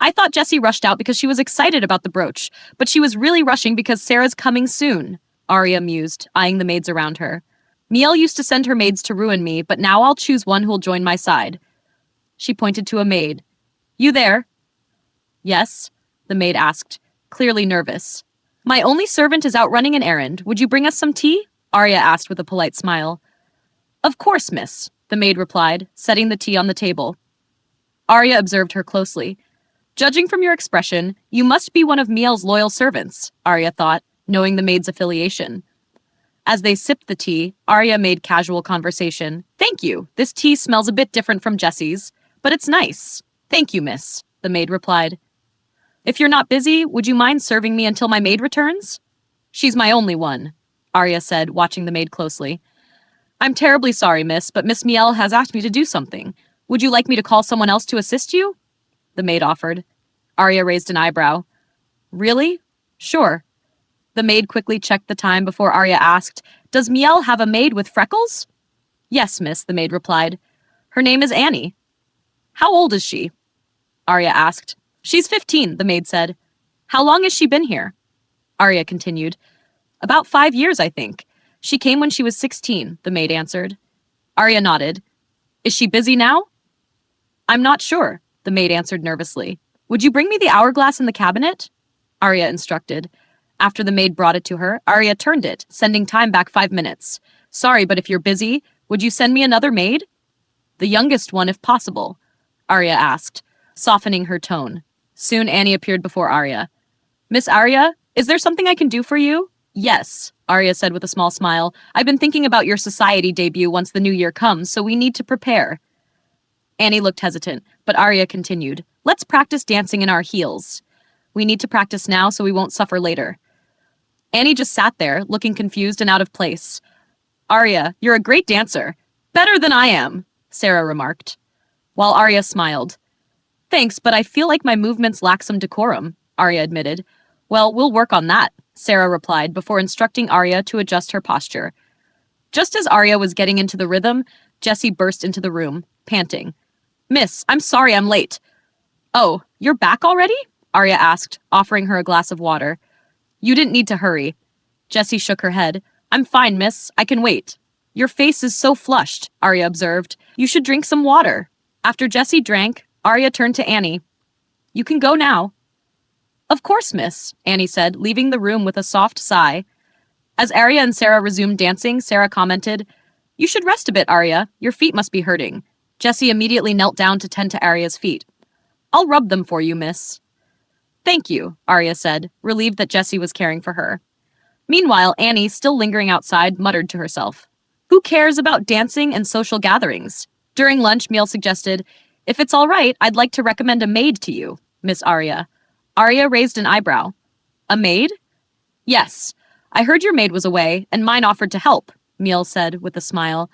Speaker 1: I thought Jessie rushed out because she was excited about the brooch, but she was really rushing because Sarah's coming soon, Aria mused, eyeing the maids around her. Miel used to send her maids to ruin me, but now I'll choose one who'll join my side. She pointed to a maid. You there? Yes, the maid asked, clearly nervous. My only servant is out running an errand. Would you bring us some tea? Aria asked with a polite smile. Of course, miss, the maid replied, setting the tea on the table. Aria observed her closely. Judging from your expression, you must be one of Miel's loyal servants, Aria thought, knowing the maid's affiliation. As they sipped the tea, Aria made casual conversation. Thank you. This tea smells a bit different from Jessie's, but it's nice. Thank you, miss, the maid replied. If you're not busy, would you mind serving me until my maid returns? She's my only one, Aria said, watching the maid closely. I'm terribly sorry, miss, but Miss Miel has asked me to do something. Would you like me to call someone else to assist you? The maid offered. Aria raised an eyebrow. Really? Sure. The maid quickly checked the time before Aria asked, Does Miel have a maid with freckles? Yes, miss, the maid replied. Her name is Annie. How old is she? Aria asked. She's 15, the maid said. How long has she been here? Aria continued. About 5 years, I think. She came when she was 16, the maid answered. Aria nodded. Is she busy now? I'm not sure, the maid answered nervously. Would you bring me the hourglass in the cabinet? Aria instructed. After the maid brought it to her, Aria turned it, sending time back 5 minutes. Sorry, but if you're busy, would you send me another maid? The youngest one, if possible, Aria asked, softening her tone. Soon Annie appeared before Aria. Miss Aria, is there something I can do for you? Yes, Aria said with a small smile. I've been thinking about your society debut once the new year comes, so we need to prepare. Annie looked hesitant, but Aria continued. Let's practice dancing in our heels. We need to practice now so we won't suffer later. Annie just sat there, looking confused and out of place. Aria, you're a great dancer. Better than I am, Sarah remarked. While Aria smiled. Thanks, but I feel like my movements lack some decorum, Aria admitted. Well, we'll work on that, Sarah replied before instructing Aria to adjust her posture. Just as Aria was getting into the rhythm, Jessie burst into the room, panting. Miss, I'm sorry I'm late. Oh, you're back already? Aria asked, offering her a glass of water. You didn't need to hurry. Jessie shook her head. I'm fine, miss. I can wait. Your face is so flushed, Aria observed. You should drink some water. After Jessie drank, Aria turned to Annie. You can go now. Of course, miss, Annie said, leaving the room with a soft sigh. As Aria and Sarah resumed dancing, Sarah commented, You should rest a bit, Aria. Your feet must be hurting. Jessie immediately knelt down to tend to Aria's feet. I'll rub them for you, miss. Thank you, Aria said, relieved that Jessie was caring for her. Meanwhile, Annie, still lingering outside, muttered to herself. Who cares about dancing and social gatherings? During lunch, Miel suggested, If it's all right, I'd like to recommend a maid to you, Miss Aria. Aria raised an eyebrow. A maid? Yes. I heard your maid was away, and mine offered to help, Miel said with a smile.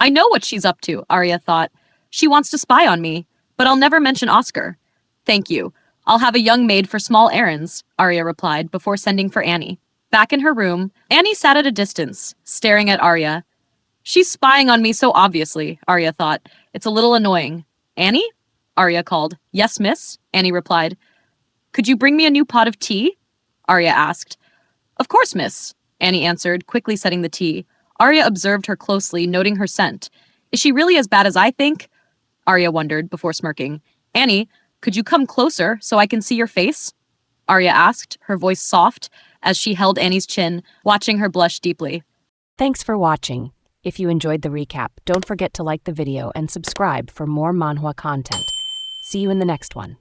Speaker 1: I know what she's up to, Aria thought. She wants to spy on me, but I'll never mention Oscar. Thank you. I'll have a young maid for small errands, Aria replied before sending for Annie. Back in her room, Annie sat at a distance, staring at Aria. She's spying on me so obviously, Aria thought. It's a little annoying. Annie? Aria called. Yes, miss, Annie replied. Could you bring me a new pot of tea? Aria asked. Of course, miss, Annie answered, quickly setting the tea. Aria observed her closely, noting her scent. Is she really as bad as I think? Aria wondered, before smirking. Annie, could you come closer so I can see your face? Aria asked, her voice soft, as she held Annie's chin, watching her blush deeply.
Speaker 2: Thanks for watching. If you enjoyed the recap, don't forget to like the video and subscribe for more manhwa content. See you in the next one.